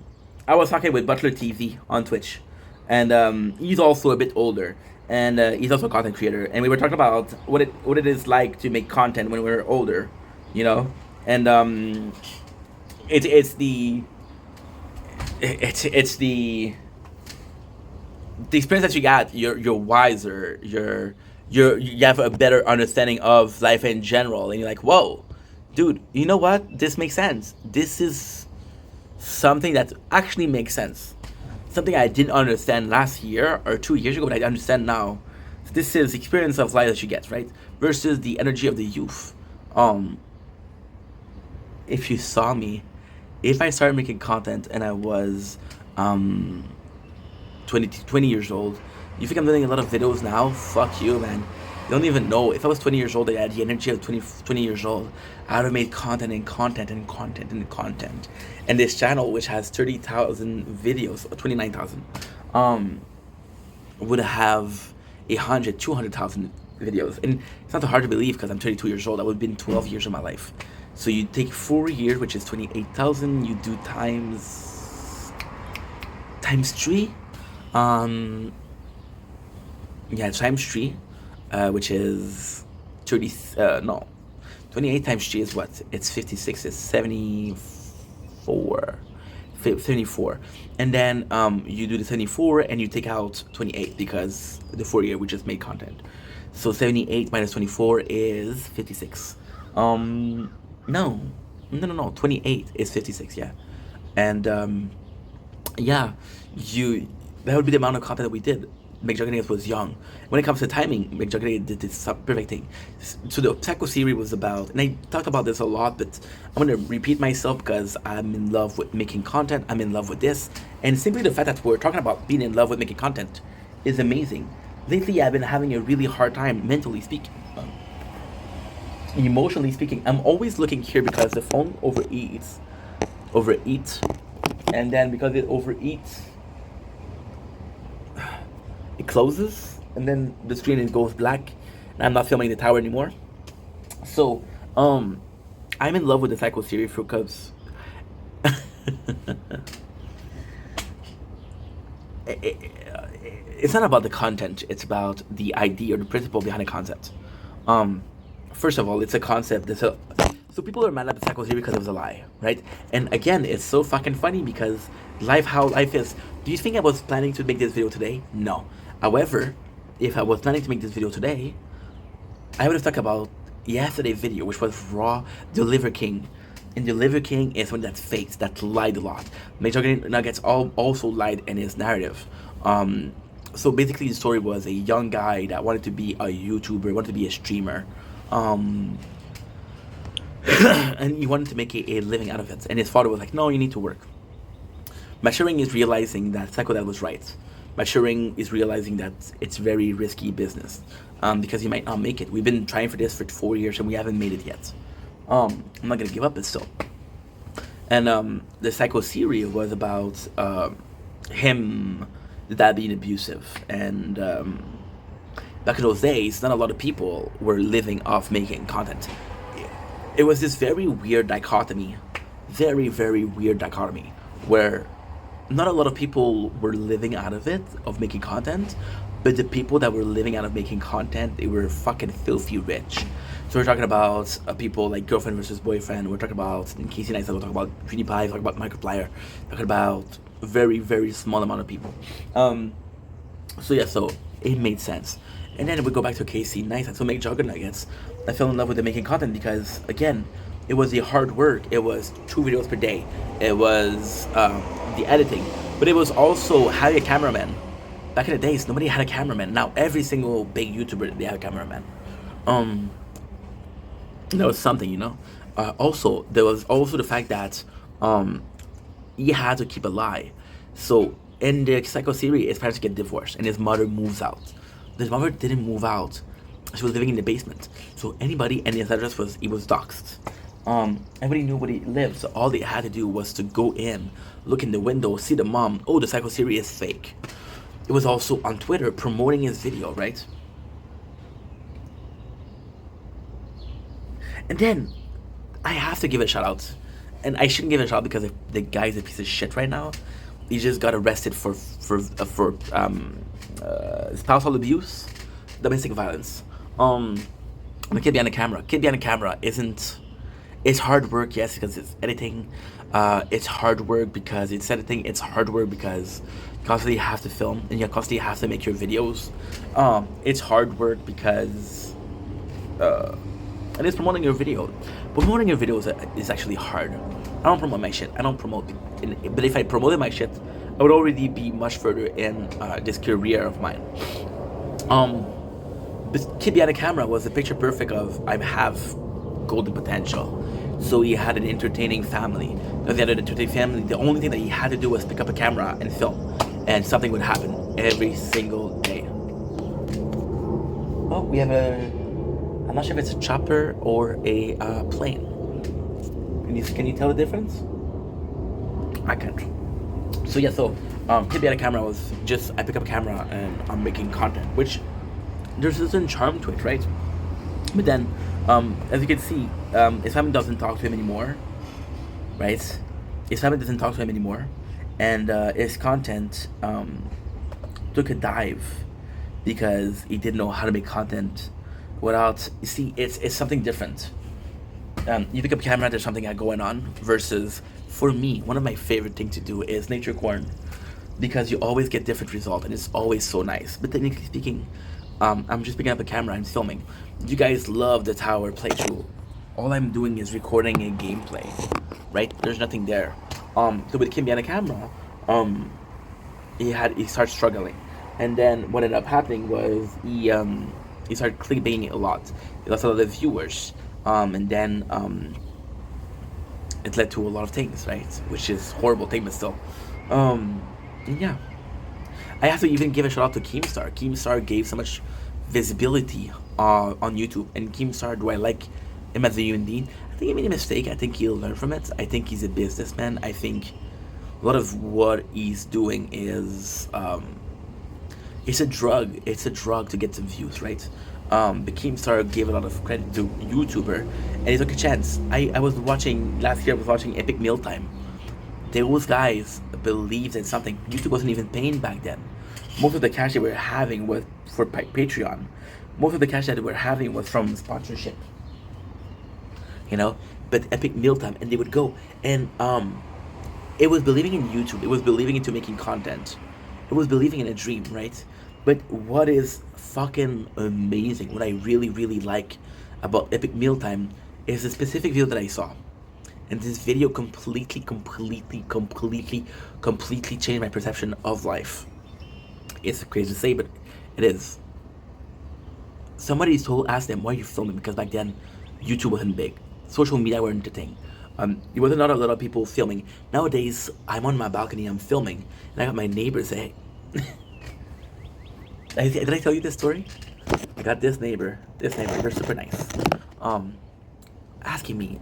was talking with Butler TV on Twitch, and he's also a bit older, and he's also a content creator. And we were talking about what it is like to make content when we're older, you know. And it's the experience that you got. You're wiser. You have a better understanding of life in general, and you're like, whoa, dude, you know what? This makes sense. This is something that actually makes sense. Something I didn't understand last year or 2 years ago, but I understand now. So this is experience of life that you get, right? Versus the energy of the youth. If you saw me, if I started making content and I was 20 years old, you think I'm doing a lot of videos now? Fuck you, man. You don't even know. If I was 20 years old, I had the energy of 20 years old, I would have made content. And this channel, which has 30,000 videos, or 29,000, would have 100, 200,000 videos. And it's not hard to believe because I'm 32 years old. That would have been 12 years of my life. So you take 4 years, which is 28,000, you do times 3. Times 3, which is 28 times 3 is what? It's 56, it's 74. And then you do the 74 and you take out 28 because the 4 year we just made content. So 78 minus 24 is 56. No, 28 is 56, yeah. And that would be the amount of content that we did. McJuggernuggets was young. When it comes to timing, McJuggernuggets did this perfect thing. So the Psycho series was about, and I talked about this a lot, but I'm going to repeat myself because I'm in love with making content. I'm in love with this. And simply the fact that we're talking about being in love with making content is amazing. Lately, I've been having a really hard time mentally speaking. Emotionally speaking, I'm always looking here because the phone overheats. overeat, and then because it overeats, it closes, and then the screen goes black, and I'm not filming the tower anymore. So, I'm in love with the Psycho series because it's not about the content, it's about the idea or the principle behind the concept. First of all, it's a concept that's so people are mad at the Psycho series because it was a lie, right? And again, it's so fucking funny because how life is. Do you think I was planning to make this video today? No. However, if I was planning to make this video today, I would have talked about yesterday's video, which was Raw, the Liver King. And the Liver King is one that's faked, that lied a lot. McJuggerNuggets also lied in his narrative. So basically the story was a young guy that wanted to be a YouTuber, wanted to be a streamer. And he wanted to make a living out of it. And his father was like, no, you need to work. Maturing is realizing that Psycho Dad was right. Maturing is realizing that it's very risky business. Because you might not make it. We've been trying for this for 4 years and we haven't made it yet. I'm not gonna give up, but still. And the Psycho series was about him, the dad being abusive. And back in those days, not a lot of people were living off making content. It was this very weird dichotomy, very, very weird dichotomy, where not a lot of people were living out of it, of making content, but the people that were living out of making content, they were fucking filthy rich. So we're talking about people like Girlfriend versus Boyfriend, we're talking about Casey Neistat, we're talking about PewDiePie, we're talking about Markiplier, talking about a very, very small amount of people. So it made sense. And then we go back to Casey Neistat, so McJuggerNuggets. I fell in love with the making content because, again, it was the hard work. It was 2 videos per day. It was the editing. But it was also having a cameraman. Back in the days, nobody had a cameraman. Now, every single big YouTuber, they have a cameraman. That was something, you know? Also, there was also the fact that he had to keep a lie. So, in the Psycho series, his parents get divorced, and his mother moves out. His mother didn't move out. She was living in the basement. So anybody, and his address was, he was doxxed. Everybody knew where he lived, so all they had to do was to go in, look in the window, see the mom. Oh, the Psycho series is fake. It was also on Twitter promoting his video, right? And then I have to give a shout out, and I shouldn't give a shout out because the guy's a piece of shit right now. He just got arrested for spousal abuse, domestic violence. The kid behind the camera. Kid behind the camera isn't. It's hard work, yes, because it's editing. It's hard work because it's editing. It's hard work because you constantly have to film and you constantly have to make your videos. It's hard work because and it's promoting your video. Promoting your videos is actually hard. I don't promote my shit. I don't promote it. But if I promoted my shit, I would already be much further in this career of mine. But Kid Behind the Camera was the picture perfect of I have golden potential. So he had an entertaining family. Because he had an entertaining family, the only thing that he had to do was pick up a camera and film. And something would happen every single day. Oh, we have I'm not sure if it's a chopper or a plane. Can you tell the difference? I can't. So yeah, Kid Behind the Camera was just, I pick up a camera and I'm making content, which there's a certain charm to it, right? But then, as you can see, his family doesn't talk to him anymore, right? His family doesn't talk to him anymore, and his content took a dive because he didn't know how to make content without. You see, it's something different. You pick up a camera, there's something going on, versus for me, one of my favorite things to do is nature corn, because you always get different results and it's always so nice. But technically speaking, I'm just picking up a camera and filming. You guys love the tower playthrough. All I'm doing is recording a gameplay, right? There's nothing there. So with Kid Behind the Camera, he started struggling, and then what ended up happening was he started clickbaiting a lot. He lost a lot of viewers, and then it led to a lot of things, right? Which is horrible thing, but still, yeah. I have to even give a shout out to Keemstar. Keemstar gave so much visibility on YouTube, and Keemstar, do I like him as a human being? I think he made a mistake. I think he'll learn from it. I think he's a businessman. I think a lot of what he's doing is it's a drug. It's a drug to get some views, right? The Keemstar gave a lot of credit to YouTuber, and he took a chance. I was watching last year. I was watching Epic Mealtime. Those guys believed in something. YouTube wasn't even paying back then. Most of the cash they were having was for Patreon. Most of the cash that they were having was from sponsorship. You know, but Epic Mealtime, and they would go, and it was believing in YouTube. It was believing into making content. It was believing in a dream, right? But what is fucking amazing, what I really, really like about Epic Mealtime is a specific video that I saw. And this video completely changed my perception of life. It's crazy to say, but it is. Somebody asked them, why are you filming? Because back then, YouTube wasn't big. Social media weren't a thing. There wasn't a lot of people filming. Nowadays, I'm on my balcony, I'm filming, and I got my neighbors say, did I tell you this story? I got this neighbor, they're super nice, asking me,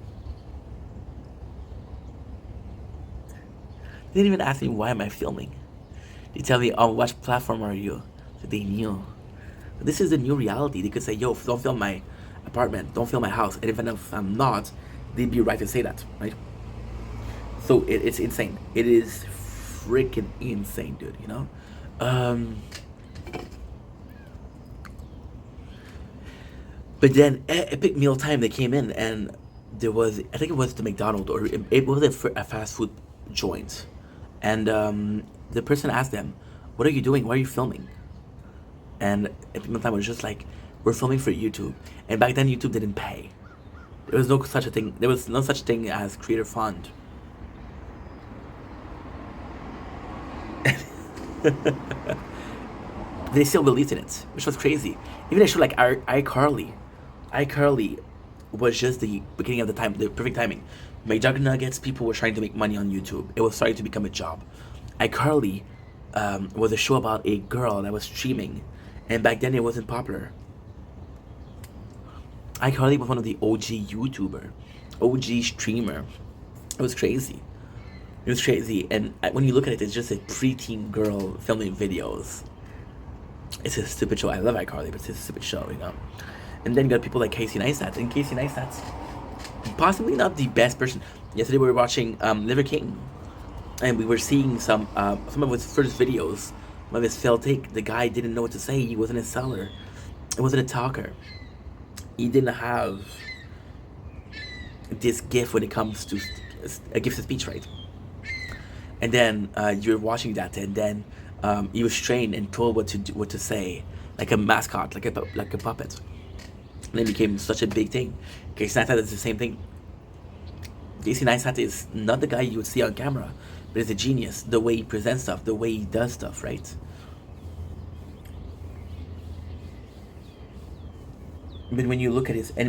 they didn't even ask me why am I filming. They tell me, what platform are you? So they knew. This is a new reality. They could say, yo, don't film my apartment, don't film my house, and even if I'm not, they'd be right to say that, right? So it's insane. It is freaking insane, dude, you know? But then Epic Mealtime, they came in and there was, I think it was the McDonald's or it was a fast food joint. And the person asked them, what are you doing? Why are you filming? And Epic Mealtime was just like, we're filming for YouTube. And back then YouTube didn't pay. There was no such a thing. There was no such thing as creator fund. They still believed in it, which was crazy. Even a show like iCarly was just the beginning of the time, the perfect timing. McNuggets, people were trying to make money on YouTube. It was starting to become a job. iCarly was a show about a girl that was streaming, and back then it wasn't popular. iCarly was one of the OG YouTuber, OG streamer. It was crazy. It was crazy, and when you look at it, it's just a preteen girl filming videos. It's a stupid show. I love iCarly, but it's a stupid show, you know. And then you got people like Casey Neistat, and Casey Neistat's possibly not the best person. Yesterday we were watching Liver King, and we were seeing some of his first videos, some of his failed take. The guy didn't know what to say. He wasn't a seller. He wasn't a talker. He didn't have this gift when it comes to a gift of speech, right? And then you're watching that, and then he was trained and told what to say, like a mascot, like a puppet. And it became such a big thing. Casey Neistat is the same thing. Casey Neistat is not the guy you would see on camera, but he's a genius. The way he presents stuff, the way he does stuff, right? But when you look at his, the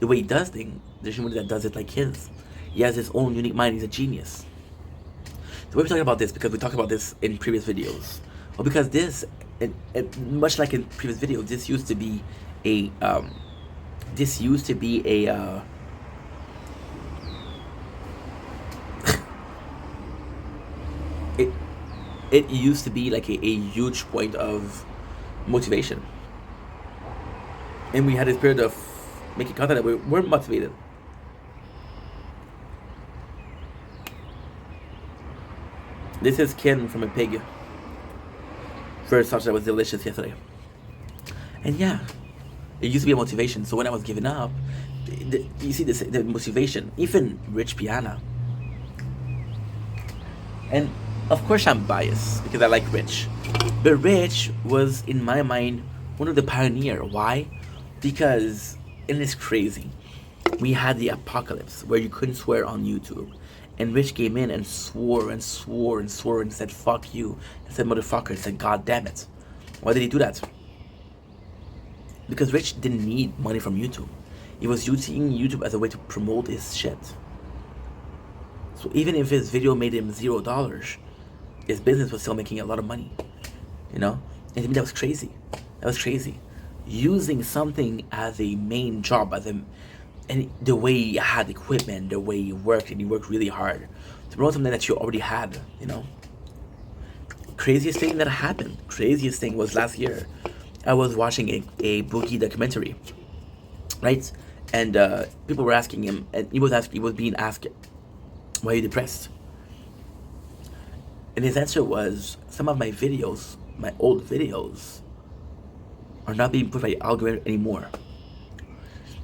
way he does things, there's nobody that does it like his. He has his own unique mind. He's a genius. So we're talking about this because we talked about this in previous videos. Well, because this, much like in previous videos, this used to be a, it used to be like a huge point of motivation. And we had this period of making content that we weren't motivated. This is kin from a pig. First sausage that was delicious yesterday. And yeah, it used to be a motivation. So when I was giving up, you see the motivation. Even Rich Piana. And of course I'm biased because I like Rich. But Rich was, in my mind, one of the pioneer. Why? Because, and it's crazy, we had the apocalypse where you couldn't swear on YouTube. And Rich came in and swore and said fuck you, and said motherfucker, and said god damn it. Why did he do that? Because Rich didn't need money from YouTube. He was using YouTube as a way to promote his shit. So even if his video made him $0, his business was still making a lot of money. You know? And to me that was crazy. That was crazy. Using something as a main job, as And the way he had equipment, the way he worked, and he worked really hard to promote something that you already had, you know. Craziest thing that happened. Craziest thing was last year. I was watching a Boogie documentary, right? And people were asking him, and he was being asked, "Why are you depressed?" And his answer was, "Some of my videos, my old videos, are not being put by the algorithm anymore."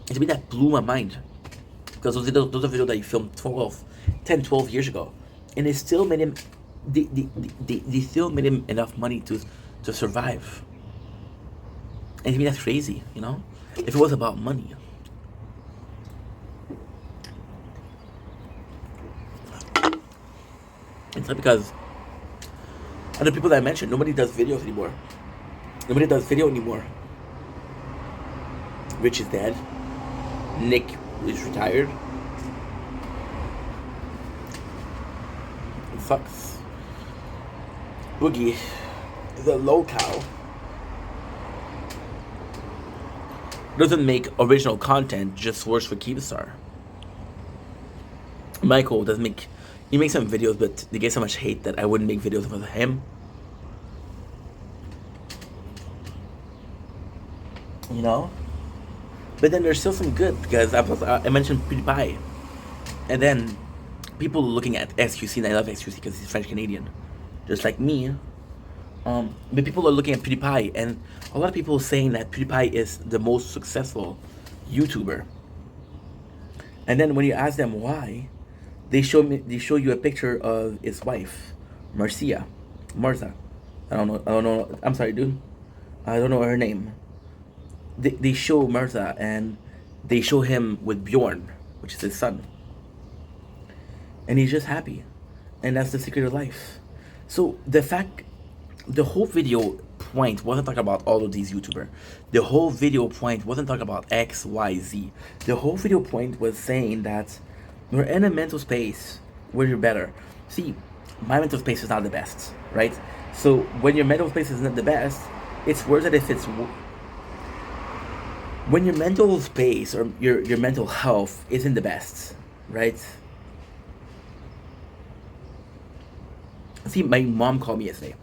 And to me, that blew my mind, because those are videos that he filmed 10, 12 years ago, and it still made him. They still made him enough money to survive. And to me, that's crazy, you know? If it was about money. It's not because other people that I mentioned, nobody does videos anymore. Nobody does video anymore. Rich is dead. Nick is retired. It sucks. Boogie is a locale. Doesn't make original content, just works for Keemstar. Michael doesn't make. He makes some videos, but they get so much hate that I wouldn't make videos with him. You know? But then there's still some good, because I mentioned PewDiePie. And then people looking at XQC, and I love XQC because he's French Canadian, just like me. But people are looking at PewDiePie, and a lot of people are saying that PewDiePie is the most successful YouTuber. And then when you ask them why, they show you a picture of his wife, Marza. I don't know. I'm sorry, dude. I don't know her name. They show Marza, and they show him with Bjorn, which is his son. And he's just happy. And that's the secret of life. So the whole video point wasn't talking about all of these YouTubers. The whole video point wasn't talking about X, Y, Z. The whole video point was saying that we're in a mental space where you're better. See, my mental space is not the best, right? So when your mental space is not the best, it's worse than if it's... When your mental space or your mental health isn't the best, right? See, my mom called me yesterday.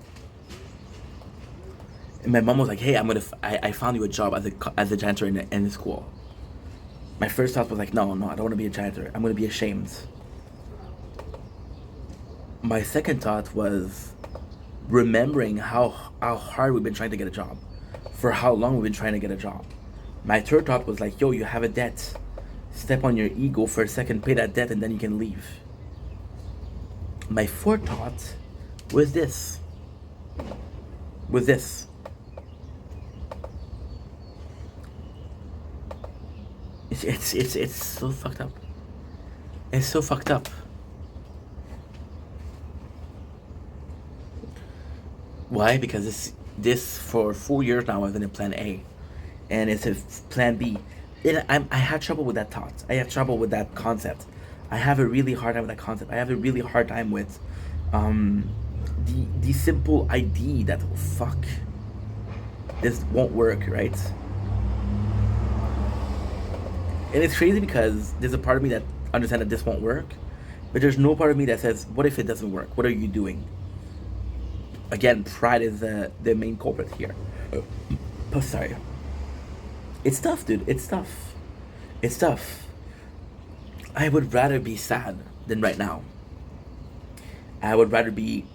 And my mom was like, "Hey, I found you a job as a janitor in the school." My first thought was like, no, I don't want to be a janitor. I'm going to be ashamed. My second thought was remembering how hard we've been trying to get a job. For how long we've been trying to get a job. My third thought was like, yo, you have a debt. Step on your ego for a second, pay that debt, and then you can leave. My fourth thought was this. It's so fucked up. It's so fucked up. Why? Because this for 4 years now I've been in plan A, and it's a plan B. And I had trouble with that thought. I have trouble with that concept. I have a really hard time with that concept. I have a really hard time with the simple idea that fuck, this won't work, right? And it's crazy because there's a part of me that understands that this won't work, but there's no part of me that says, what if it doesn't work? What are you doing? Again, pride is the main culprit here. Oh, sorry. It's tough, dude. It's tough. I would rather be sad than right now. I would rather be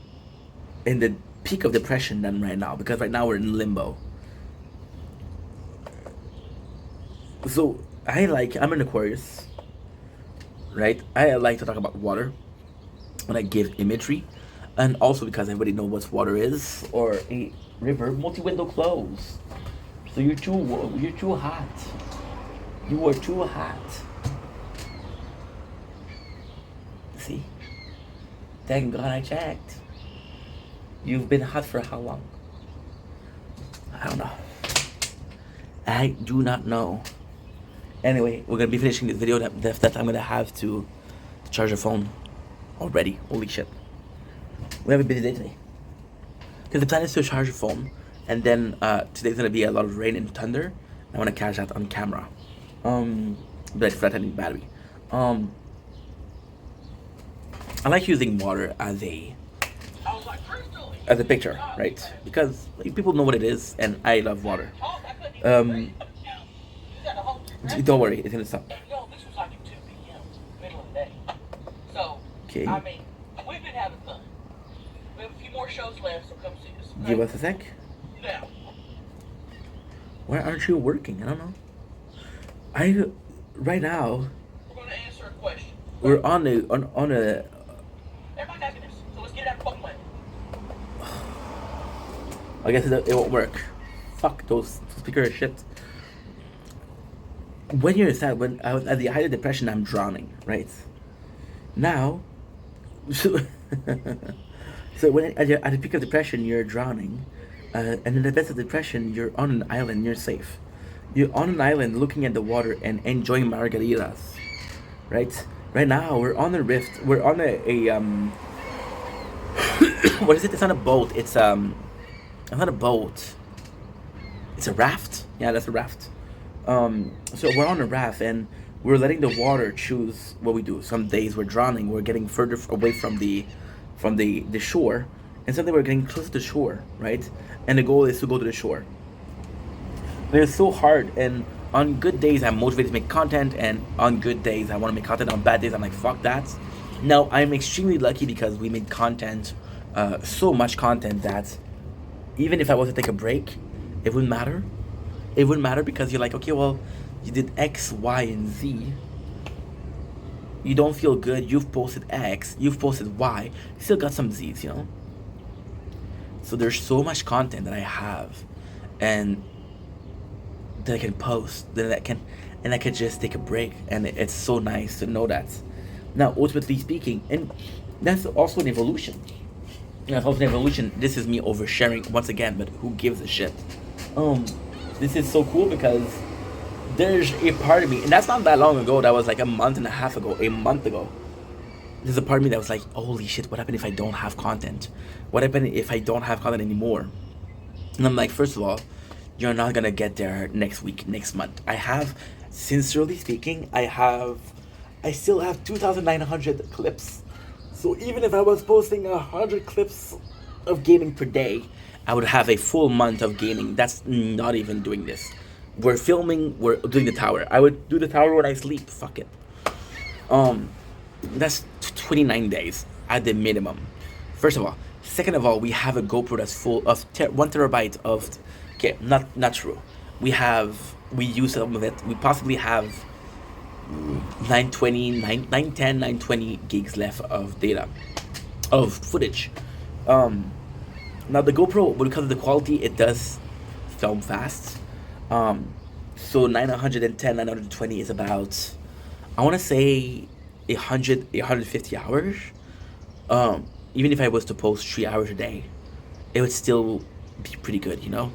in the peak of depression than right now, because right now we're in limbo. So I'm an Aquarius, right? I like to talk about water when I give imagery, and also because everybody knows what water is, or a river. Multi-window closed. So you're too hot. You are too hot. See? Thank God I checked. You've been hot for how long? I don't know. I do not know. Anyway, we're gonna be finishing this video that I'm gonna have to charge a phone already. Holy shit. We have a busy day today. Because the plan is to charge a phone, and then today's gonna be a lot of rain and thunder. I wanna catch that on camera. but flat-ending battery. Um, I like using water as a picture, right? Because like, people know what it is, and I love water. Um, don't worry, it's gonna stop. Yo, this was like at 2 p.m., middle of the day. So, Okay, I mean, we've been having fun. We have a few more shows left, so come see us. give us a sec. Now, Why aren't you working? I don't know. I right now we're going to answer a question. we're on a. Everybody asking this, so let's get it out of the fucking way. I guess it won't work. Fuck those speaker shit. When you're sad, when I was at the height of depression, I'm drowning, right? Now, so, so when at the peak of depression, you're drowning, and in the depths of depression, you're on an island, you're safe. You're on an island looking at the water and enjoying margaritas, right? Right now, we're on a rift. We're on a what is it? It's not a boat. It's not a boat. It's a raft. Yeah, that's a raft. So we're on a raft and we're letting the water choose what we do. Some days we're drowning. We're getting further away from the shore, and some days we're getting close to the shore, right? And the goal is to go to the shore. But it's so hard. And on good days, I'm motivated to make content, and on good days, I want to make content. On bad days, I'm like, fuck that. Now, I'm extremely lucky because we made content, so much content that even if I was to take a break, it wouldn't matter. It wouldn't matter because you're like, okay, well, you did X, Y, and Z. You don't feel good. You've posted X. You've posted Y. You still got some Z's, you know? So there's so much content that I have, and that I can post, that I can just take a break, and it's so nice to know that. Now, ultimately speaking, and that's also an evolution. That's also an evolution. This is me oversharing once again, but who gives a shit? This is so cool because there's a part of me, and that's not that long ago. That was like a month and a half ago, a month ago. There's a part of me that was like, holy shit, what happened if I don't have content? What happened if I don't have content anymore? And I'm like, first of all, you're not gonna get there next week, next month. Sincerely speaking, I still have 2,900 clips. So even if I was posting 100 clips of gaming per day, I would have a full month of gaming. That's not even doing this. We're filming, we're doing the tower. I would do the tower when I sleep. Fuck it. That's 29 days at the minimum. First of all. Second of all, we have a GoPro that's full of 1 terabyte of. Okay, not true. We use some of it. We possibly have 920 gigs left of data, of footage. Now the GoPro, because of the quality, it does film fast. So 920 is about, I want to say 150 hours. Even if I was to post 3 hours a day, it would still be pretty good, you know?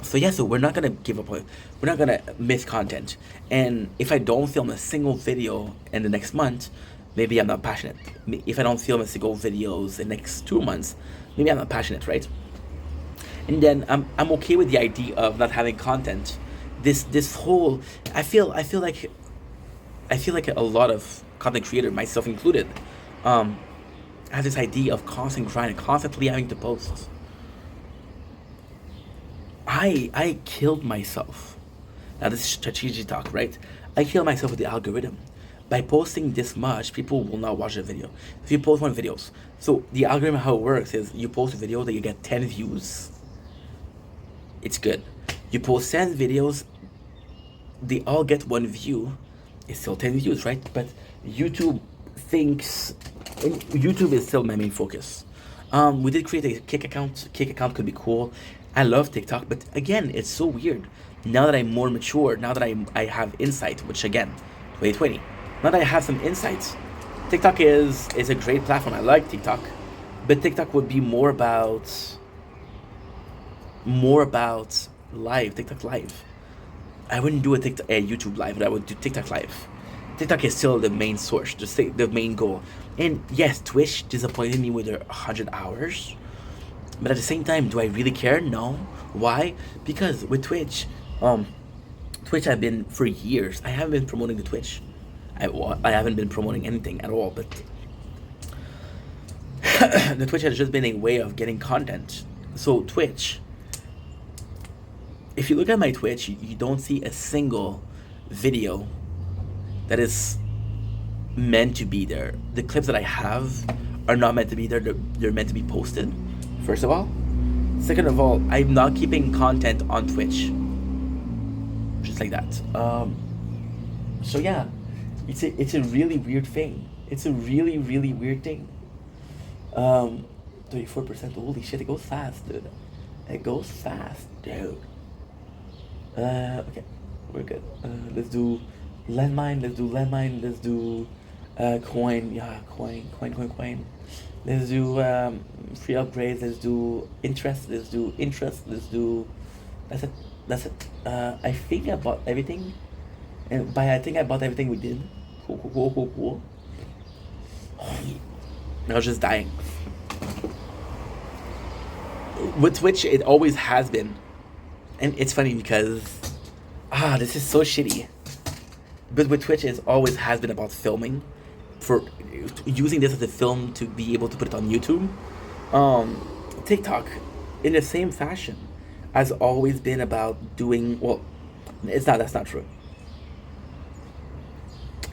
So we're not gonna give up on it. We're not gonna miss content. And if I don't film a single video in the next month, maybe I'm not passionate. If I don't film a single videos in the next 2 months, maybe I'm not passionate, right? And then I'm okay with the idea of not having content. This whole I feel like a lot of content creators, myself included, have this idea of constant grind, constantly having to post. I killed myself. Now this is strategy talk, right? I killed myself with the algorithm. By posting this much, people will not watch the video. If you post 1 videos, so the algorithm, how it works is you post a video that you get 10 views. It's good. You post 10 videos, they all get 1 view. It's still 10 views, right? But YouTube is still my main focus. We did create a Kick account. Kick account could be cool. I love TikTok, but again, it's so weird. Now that I'm more mature, now that I have insight, which again, 2020. Now that I have some insights, TikTok is a great platform. I like TikTok, but TikTok would be more about live, TikTok live. I wouldn't do a YouTube live, but I would do TikTok live. TikTok is still the main source, just the main goal. And yes, Twitch disappointed me with their 100 hours. But at the same time, do I really care? No. Why? Because with Twitch Twitch, I've been for years. I haven't been promoting the Twitch. I haven't been promoting anything at all, but the Twitch has just been a way of getting content. So Twitch, if you look at my Twitch, you don't see a single video that is meant to be there. The clips that I have are not meant to be there. They're meant to be posted, first of all. Second of all, I'm not keeping content on Twitch. Just like that. So yeah, it's a really weird thing. It's a really, really weird thing. 34%. Holy shit, it goes fast, dude. It goes fast, dude. Okay, we're good. Let's do landmine. Let's do landmine. Let's do coin. Yeah, coin. Let's do free upgrades. Let's do interest. Let's do interest. Let's do. That's it. I think I bought everything, and by I think I bought everything we did. Cool. I was just dying. With Twitch, it always has been, and it's funny because this is so shitty. But with Twitch, it always has been about filming, for using this as a film to be able to put it on YouTube. TikTok, in the same fashion, has always been about doing, well, that's not true.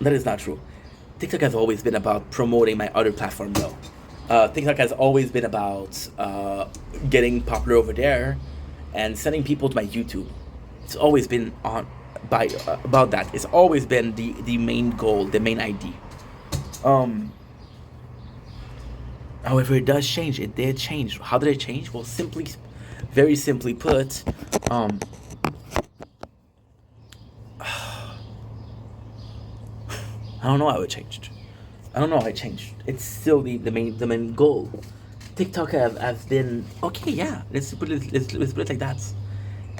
That is not true. TikTok has always been about promoting my other platform though. TikTok has always been about getting popular over there and sending people to my YouTube. It's always been about that. It's always been the main goal, the main idea. However, it does change. It did change. How did it change? Well, very simply put, I don't know how it changed. It's still the main goal. TikTok has been okay. Yeah, let's put it like that.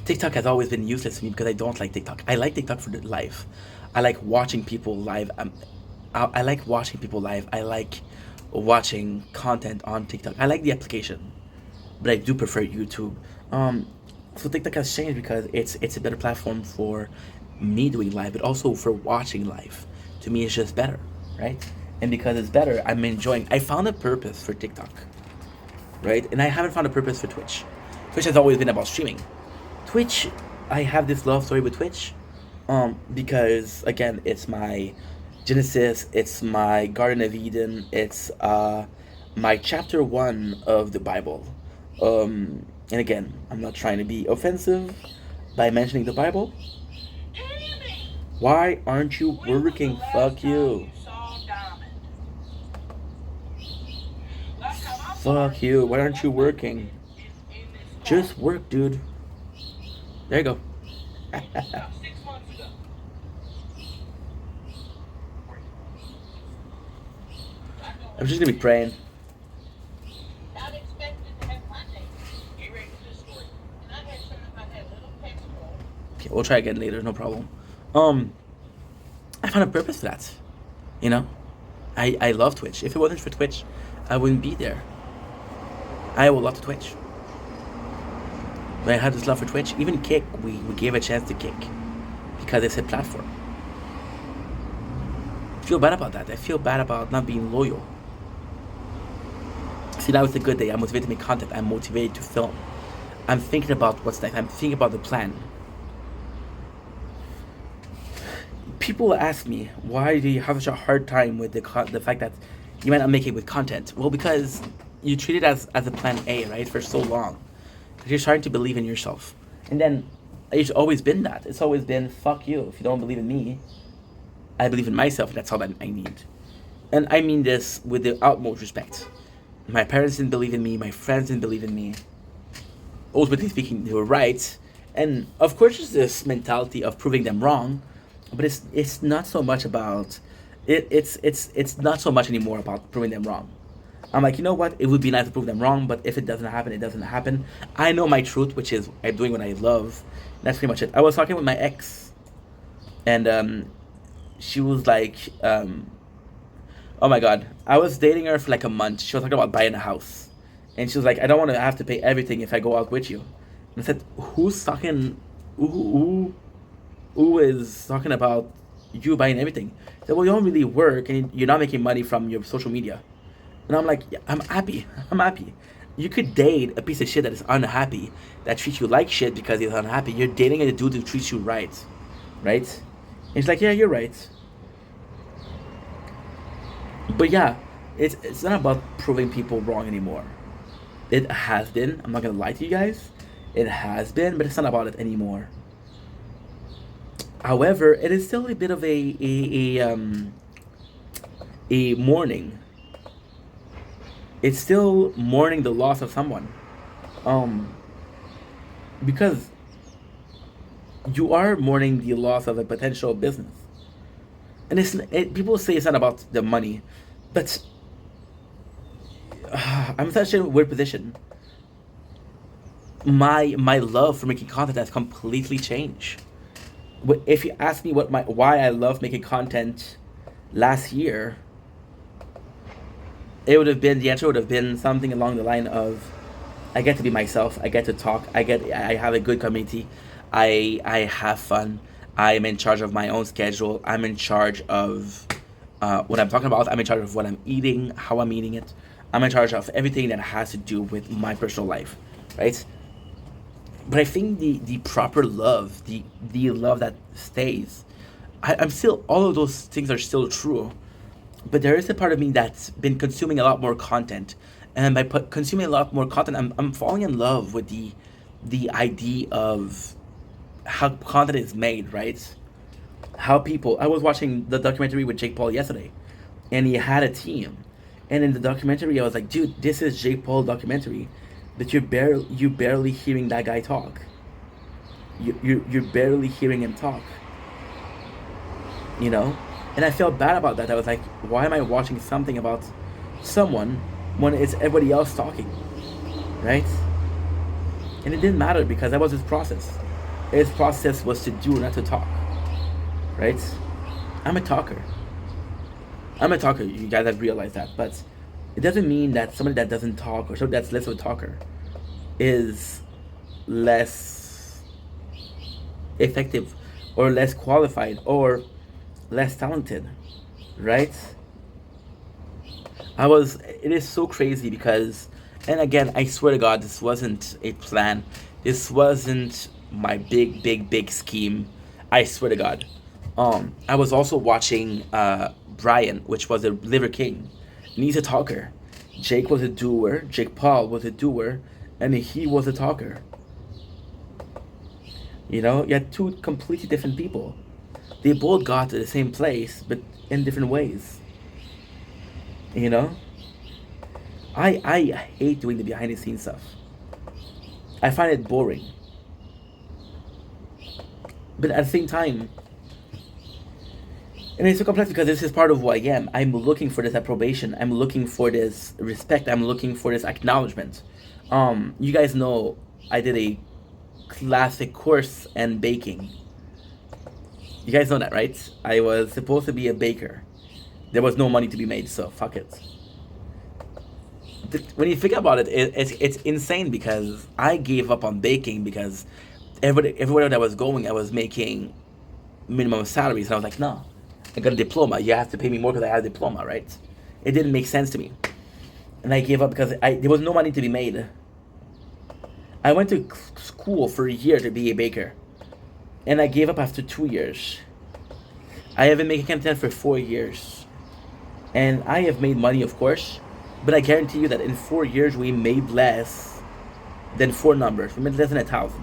TikTok has always been useless to me because I don't like TikTok. I like TikTok for the live. I like watching people live. I like watching people live. I like watching content on TikTok. I like the application, but I do prefer YouTube. So TikTok has changed because it's a better platform for me doing live, but also for watching live. To me, it's just better, right? And because it's better, I'm enjoying. I found a purpose for TikTok, right? And I haven't found a purpose for Twitch. Twitch has always been about streaming. Twitch, I have this love story with Twitch, because again, it's my Genesis, it's my Garden of Eden, it's my chapter 1 of the Bible. And again, I'm not trying to be offensive by mentioning the Bible. Why aren't you working? Fuck you. Fuck you. Why aren't you working? Just work, dude. There you go. I'm just gonna be praying. Okay, we'll try again later, no problem. I found a purpose for that. You know? I love Twitch. If it wasn't for Twitch, I wouldn't be there. I would love to Twitch. But I had this love for Twitch. Even Kick, we gave a chance to Kick because it's a platform. I feel bad about that. I feel bad about not being loyal. See, now it's a good day. I'm motivated to make content. I'm motivated to film. I'm thinking about what's next. I'm thinking about the plan. People ask me, why do you have such a hard time with the fact that you might not make it with content? Well, because you treat it as a plan A, right, for so long. You're starting to believe in yourself. And then it's always been that. It's always been, fuck you. If you don't believe in me, I believe in myself. That's all that I need. And I mean this with the utmost respect. My parents didn't believe in me. My friends didn't believe in me. Ultimately speaking, they were right. And of course, there's this mentality of proving them wrong. But it's not so much about it. It's not so much anymore about proving them wrong. I'm like, you know what? It would be nice to prove them wrong, but if it doesn't happen, it doesn't happen. I know my truth, which is I'm doing what I love. That's pretty much it. I was talking with my ex, and she was like, oh my god, I was dating her for like a month. She was talking about buying a house, and she was like, I don't want to have to pay everything if I go out with you. And I said, who's talking? Who who is talking about you buying everything. He said, well, you don't really work and you're not making money from your social media. And I'm like, yeah, I'm happy. I'm happy. You could date a piece of shit that is unhappy, that treats you like shit because he's unhappy. You're dating a dude who treats you right. Right? And he's like, yeah, you're right. But yeah, it's not about proving people wrong anymore. It has been. I'm not gonna lie to you guys. It has been, but it's not about it anymore. However, it is still a bit of a mourning. It's still mourning the loss of someone, um, because you are mourning the loss of a potential business. And people say it's not about the money, but I'm in such a weird position. My love for making content has completely changed. If you ask me why I love making content last year, the answer would have been something along the line of, I get to be myself, I get to talk, I have a good community, I have fun, I'm in charge of my own schedule, I'm in charge of what I'm talking about, I'm in charge of what I'm eating, how I'm eating it, I'm in charge of everything that has to do with my personal life, right? But I think the proper love, the love that stays, I'm still, all of those things are still true. But there is a part of me that's been consuming a lot more content, and by consuming a lot more content, I'm falling in love with the idea of how content is made, right? How people. I was watching the documentary with Jake Paul yesterday, and he had a team, and in the documentary, I was like, dude, this is Jake Paul documentary, but you barely hearing that guy talk. You're barely hearing him talk. You know. And I felt bad about that. I was like, why am I watching something about someone when it's everybody else talking? Right? And it didn't matter because that was his process. His process was to do, not to talk. Right? I'm a talker. You guys have realized that. But it doesn't mean that somebody that doesn't talk or somebody that's less of a talker is less effective or less qualified or less talented, right? It is so crazy because, and again, I swear to God, this wasn't a plan. This wasn't my big scheme. I swear to God. I was also watching Brian, which was a Liver King, and he's a talker. Jake was a doer. Jake Paul was a doer, and he was a talker. You know, you had two completely different people. They both got to the same place, but in different ways. You know? I hate doing the behind the scenes stuff. I find it boring. But at the same time, and it's so complex because this is part of who I am. I'm looking for this approbation. I'm looking for this respect. I'm looking for this acknowledgement. You guys know I did a classic course in baking. You guys know that, right? I was supposed to be a baker. There was no money to be made, so fuck it. When you think about it, it's insane because I gave up on baking because everywhere that I was going, I was making minimum salaries, and I was like, no, I got a diploma. You have to pay me more because I had a diploma, right? It didn't make sense to me, and I gave up because there was no money to be made. I went to school for a year to be a baker, and I gave up after 2 years. I have been making content for 4 years, and I have made money, of course, but I guarantee you that in 4 years we made less than 4 numbers. We made less than 1,000.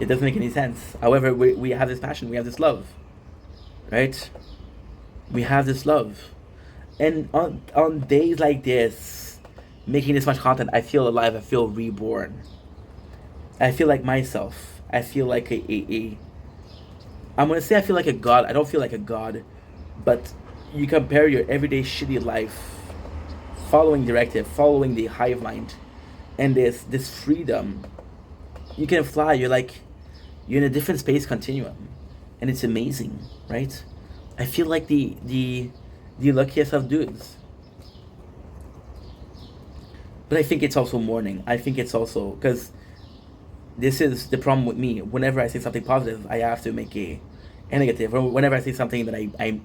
It doesn't make any sense. However, we have this passion, we have this love, right? We have this love. And on days like this, making this much content, I feel alive, I feel reborn. I feel like myself. I feel like I'm gonna say I feel like a god. I don't feel like a god, but you compare your everyday shitty life, following directive, following the hive mind, and this freedom. You can fly. You're in a different space continuum, and it's amazing, right? I feel like the luckiest of dudes. But I think it's also mourning. I think it's also because this is the problem with me. Whenever I say something positive, I have to make a negative. Or whenever I say something that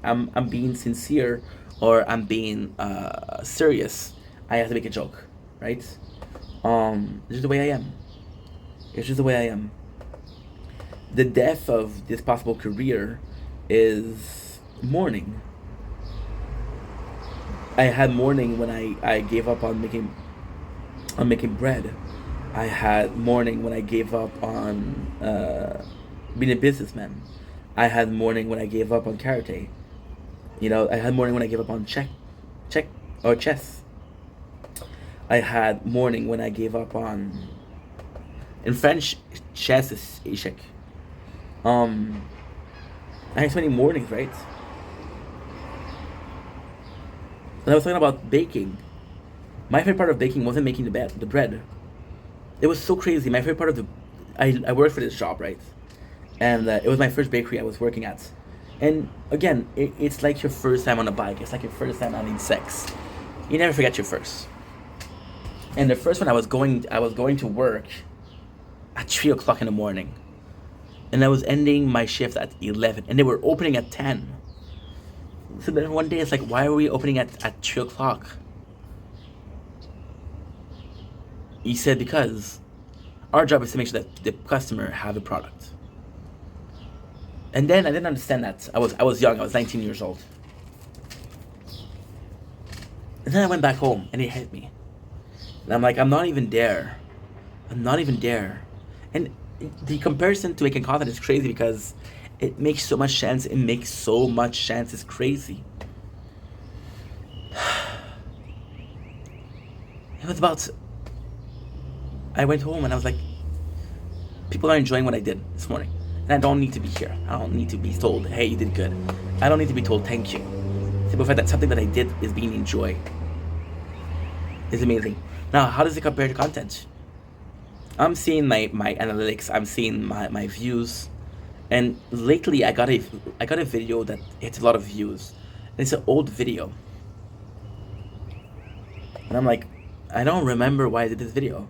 I'm being sincere or I'm being serious, I have to make a joke, right? This is the way I am. It's just the way I am. The death of this possible career is mourning. I had mourning when I gave up on making bread. I had mourning when I gave up on being a businessman. I had mourning when I gave up on karate. I had mourning when I gave up on check or chess. I had mourning when I gave up on. In French, chess is échec. I had so many mornings, right? And I was talking about baking. My favorite part of baking wasn't making the bread. It was so crazy. My favorite part of I worked for this job, right? And it was my first bakery I was working at. And again, it's like your first time on a bike. It's like your first time having sex. You never forget your first. And the first one I was going to work at 3 o'clock in the morning, and I was ending my shift at 11, and they were opening at 10. So then one day it's like, why are we opening at 3 o'clock? He said, because our job is to make sure that the customer have a product. And then I didn't understand that. I was young. I was 19 years old. And then I went back home, and it hit me. And I'm like, I'm not even there. I'm not even there. And the comparison to making content is crazy because it makes so much sense. It makes so much sense. It's crazy. It was about. I went home and I was like, people are enjoying what I did this morning. And I don't need to be here. I don't need to be told, hey, you did good. I don't need to be told thank you. Simple fact that something that I did is being enjoyed. It's amazing. Now, how does it compare to content? I'm seeing my analytics. I'm seeing my views. And lately, I got a video that hits a lot of views. And it's an old video. And I'm like, I don't remember why I did this video.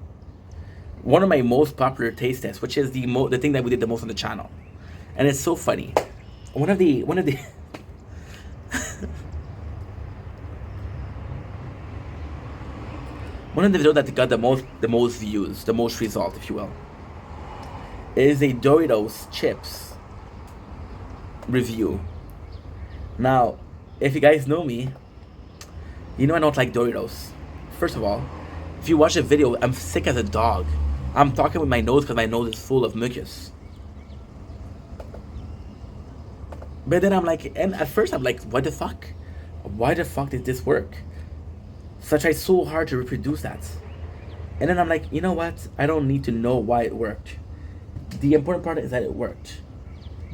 One of my most popular taste tests, which is the thing that we did the most on the channel. And it's so funny. One of the one of the video that got the most views, the most result, if you will, is a Doritos chips review. Now, if you guys know me, you know I don't like Doritos. First of all, if you watch the video, I'm sick as a dog. I'm talking with my nose because my nose is full of mucus. But then I'm like, and at first I'm like, what the fuck? Why the fuck did this work? So I tried so hard to reproduce that. And then I'm like, you know what? I don't need to know why it worked. The important part is that it worked.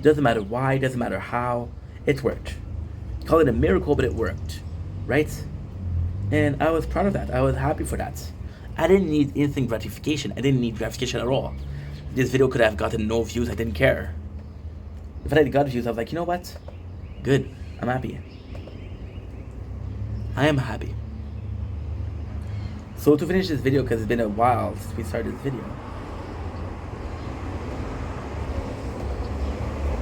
Doesn't matter why, doesn't matter how, it worked. Call it a miracle, but it worked. Right? And I was proud of that. I was happy for that. I didn't need instant gratification. I didn't need gratification at all. This video could have gotten no views. I didn't care. If I had got views, I was like, you know what? Good. I'm happy. I am happy. So to finish this video, because it's been a while since we started this video.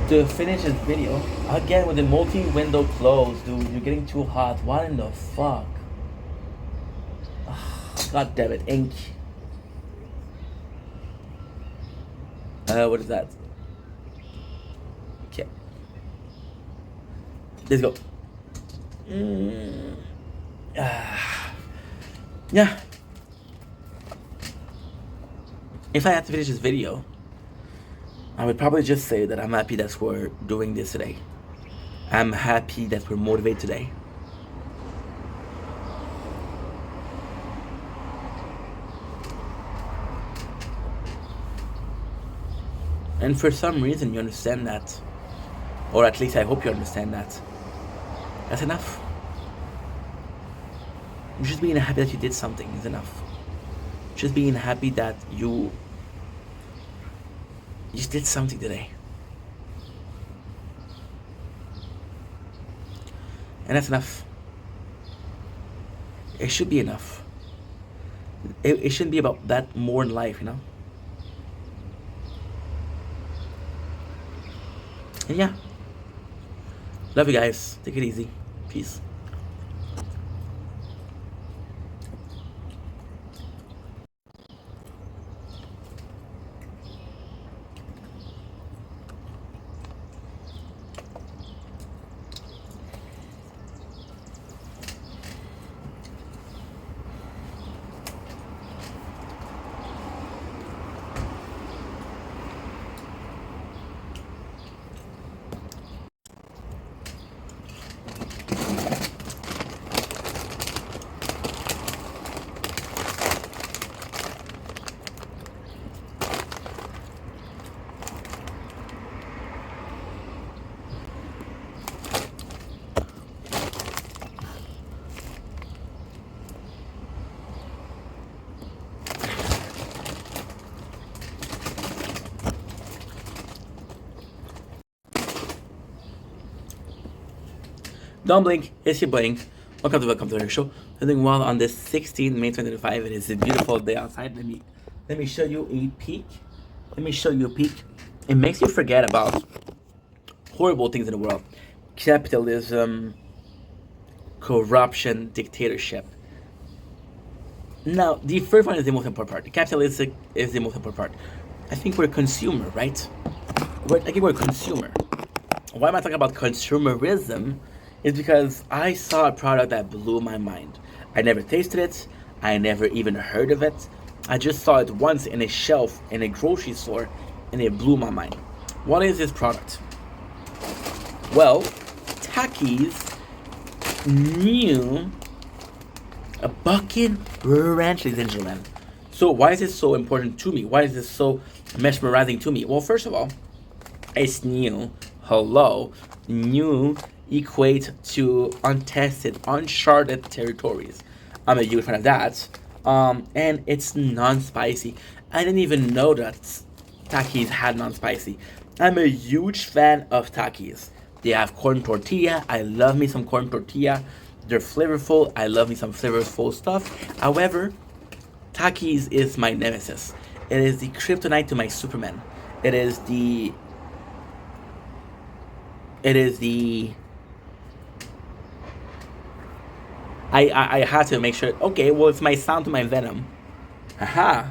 To finish this video, again with the multi-window closed, dude, you're getting too hot. What in the fuck? God damn it, ink. What is that? Okay. Let's go. Yeah. If I had to finish this video, I would probably just say that I'm happy that we're doing this today. I'm happy that we're motivated today. And for some reason you understand that, or at least I hope you understand that. That's enough. Just being happy that you did something is enough. Just being happy that you just did something today. And that's enough. It should be enough. It shouldn't be about that more in life, you know? And yeah, love you guys. Take it easy. Peace. Don't blink, it's your blink. Welcome to our show. We're doing well on this 16th May 2025. It is a beautiful day outside. Let me show you a peek. Let me show you a peek. It makes you forget about horrible things in the world. Capitalism, corruption, dictatorship. Now, the first one is the most important part. The capitalistic is the most important part. I think we're a consumer, right? I think we're a consumer. Why am I talking about consumerism? Is because I saw a product that blew my mind. I never tasted it. I never even heard of it. I just saw it once in a shelf in a grocery store and it blew my mind. What is this product? Well, Takis new a Bucking Ranch, ladies and gentlemen. So why is this so important to me? Why is this so mesmerizing to me? Well, first of all, it's new. Hello. New equate to untested, uncharted territories. I'm a huge fan of that. And it's non-spicy. I didn't even know that Takis had non-spicy. I'm a huge fan of Takis. They have corn tortilla. I love me some corn tortilla. They're flavorful. I love me some flavorful stuff. However, Takis is my nemesis. It is the kryptonite to my Superman. It is the I had to make sure. Okay, well, it's my sound to my Venom. Haha.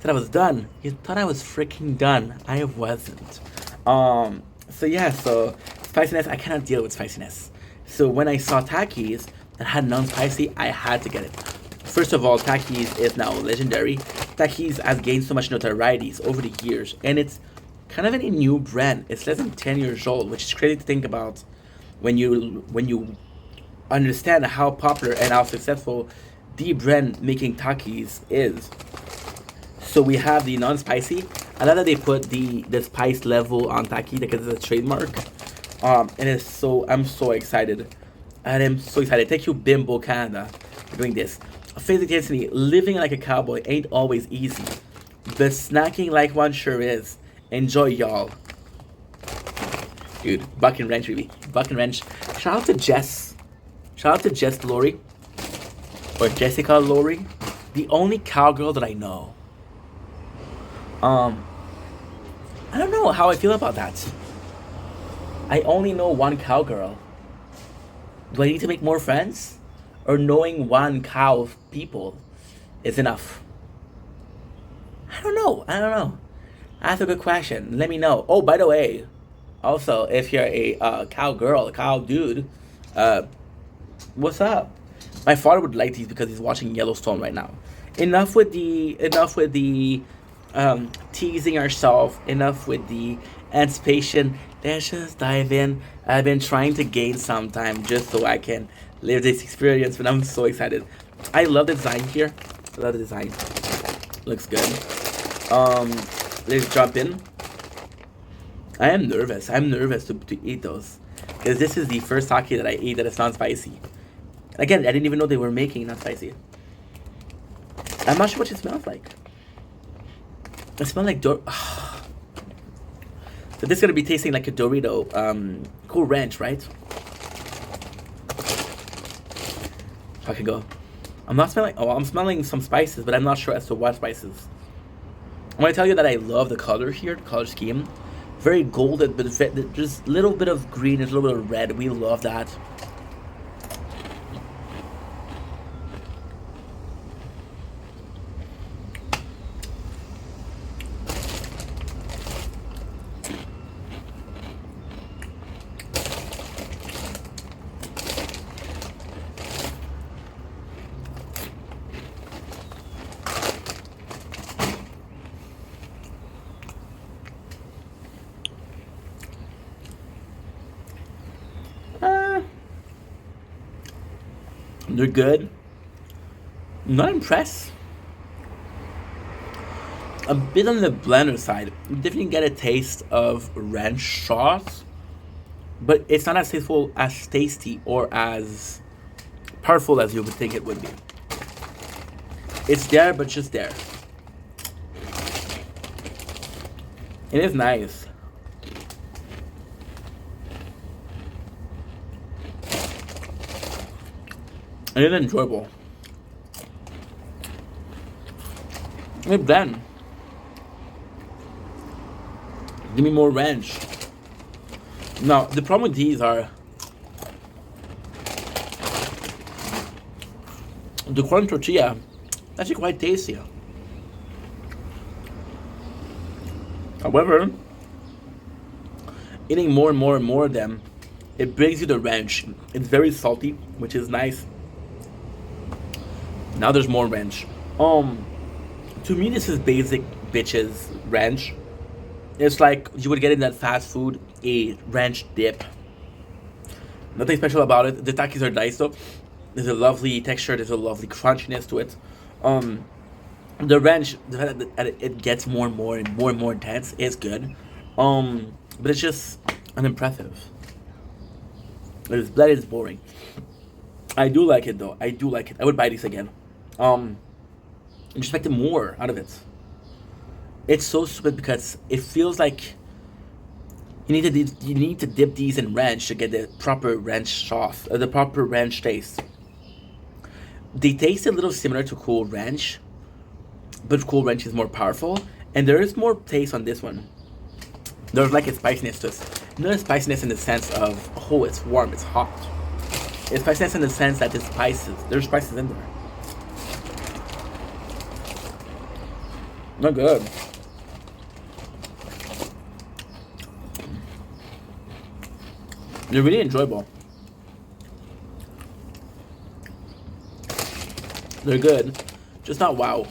Thought I was done. You thought I was freaking done. I wasn't. So yeah. So spiciness. I cannot deal with spiciness. So when I saw Takis that had non-spicy, I had to get it. First of all, Takis is now legendary. Takis has gained so much notoriety over the years, and it's kind of a new brand. It's less than 10 years old, which is crazy to think about when you understand how popular and how successful the brand making Takis is. So we have the non-spicy. I love that they put the spice level on Taki because it's a trademark. And it's so I'm so excited. And I'm so excited. Thank you, Bimbo Canada, for doing this. Face intensity, living like a cowboy ain't always easy, but snacking like one sure is. Enjoy, y'all. Dude, Bucking Ranch, really. Bucking Ranch. Shout out to Jess. Shout out to Jess Laurie. Or Jessica Laurie. The only cowgirl that I know. I don't know how I feel about that. I only know one cowgirl. Do I need to make more friends? Or knowing one cow people is enough? I don't know. That's a good question. Let me know. Oh, by the way, also, if you're a cow girl, a cow dude, what's up? My father would like these because he's watching Yellowstone right now. Enough with the teasing ourselves. Enough with the anticipation. Let's just dive in. I've been trying to gain some time just so I can live this experience, but I'm so excited. I love the design here. I love the design. Looks good. Let's jump in. I am nervous. I'm nervous to eat those because this is the first sake that I ate that is non-spicy. Again, I didn't even know they were making non-spicy. I'm not sure what it smells like. It smells like So this is gonna be tasting like a Dorito, Cool Ranch, right? I can go. I'm not smelling. Oh, I'm smelling some spices, but I'm not sure as to what spices. I want to tell you that I love the color here, the color scheme. Very golden, but just a little bit of green, there's a little bit of red. We love that. They're good. Not impressed. A bit on the blender side. You definitely get a taste of ranch sauce, but it's not as tasteful, as tasty, or as powerful as you would think it would be. It's there, but just there. It is nice. It is enjoyable. Hey, Ben. Give me more ranch. Now, the problem with these are the corn tortilla, actually quite tasty. However, eating more and more and more of them, it brings you the ranch. It's very salty, which is nice. Now there's more ranch. To me, this is basic bitches ranch. It's like you would get in that fast food, a ranch dip. Nothing special about it. The takis are nice though. There's a lovely texture. There's a lovely crunchiness to it. The ranch, the fact that it gets more and more and more and more intense is good. But it's just unimpressive. That is boring. I do like it though. I do like it. I would buy these again. I'm expecting more out of it. It's so stupid because it feels like you need to dip these in ranch to get the proper ranch sauce, the proper ranch taste. They taste a little similar to Cool Ranch, but Cool Ranch is more powerful, and there is more taste on this one. There's like a spiciness to it. Not a spiciness in the sense of, oh, it's warm, it's hot. It's spiciness in the sense that there's spices in there. Not good. They're really enjoyable. They're good, just not wow.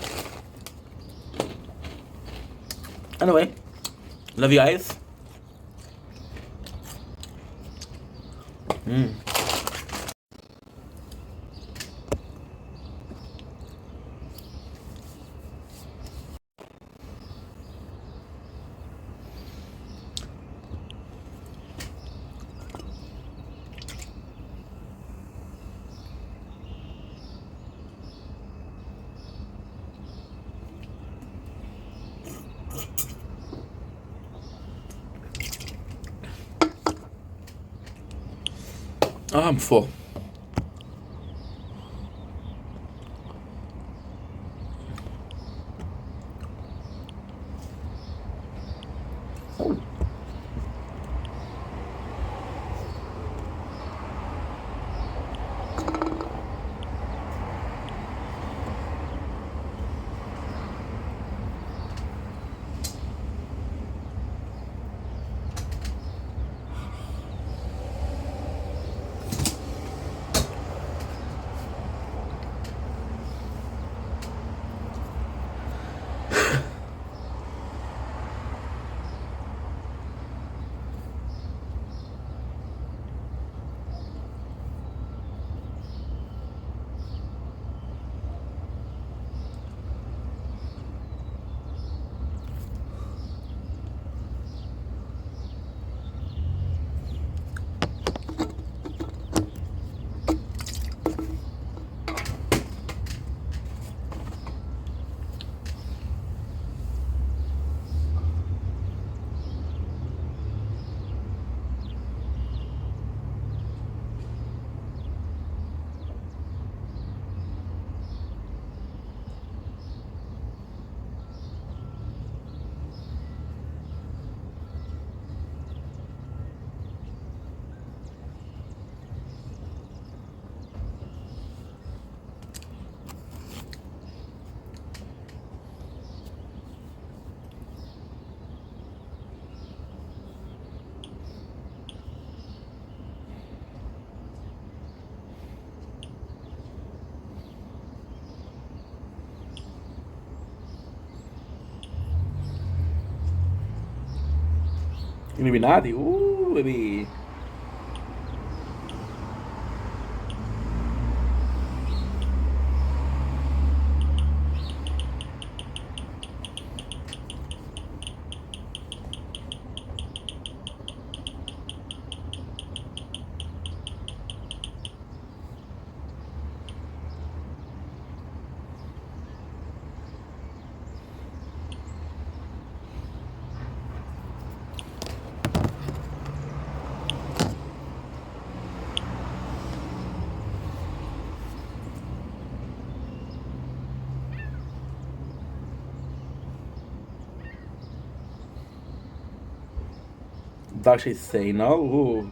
Anyway, love you guys. Oh, I'm full. Illuminati. Ooh, baby. Does she say no? Ooh.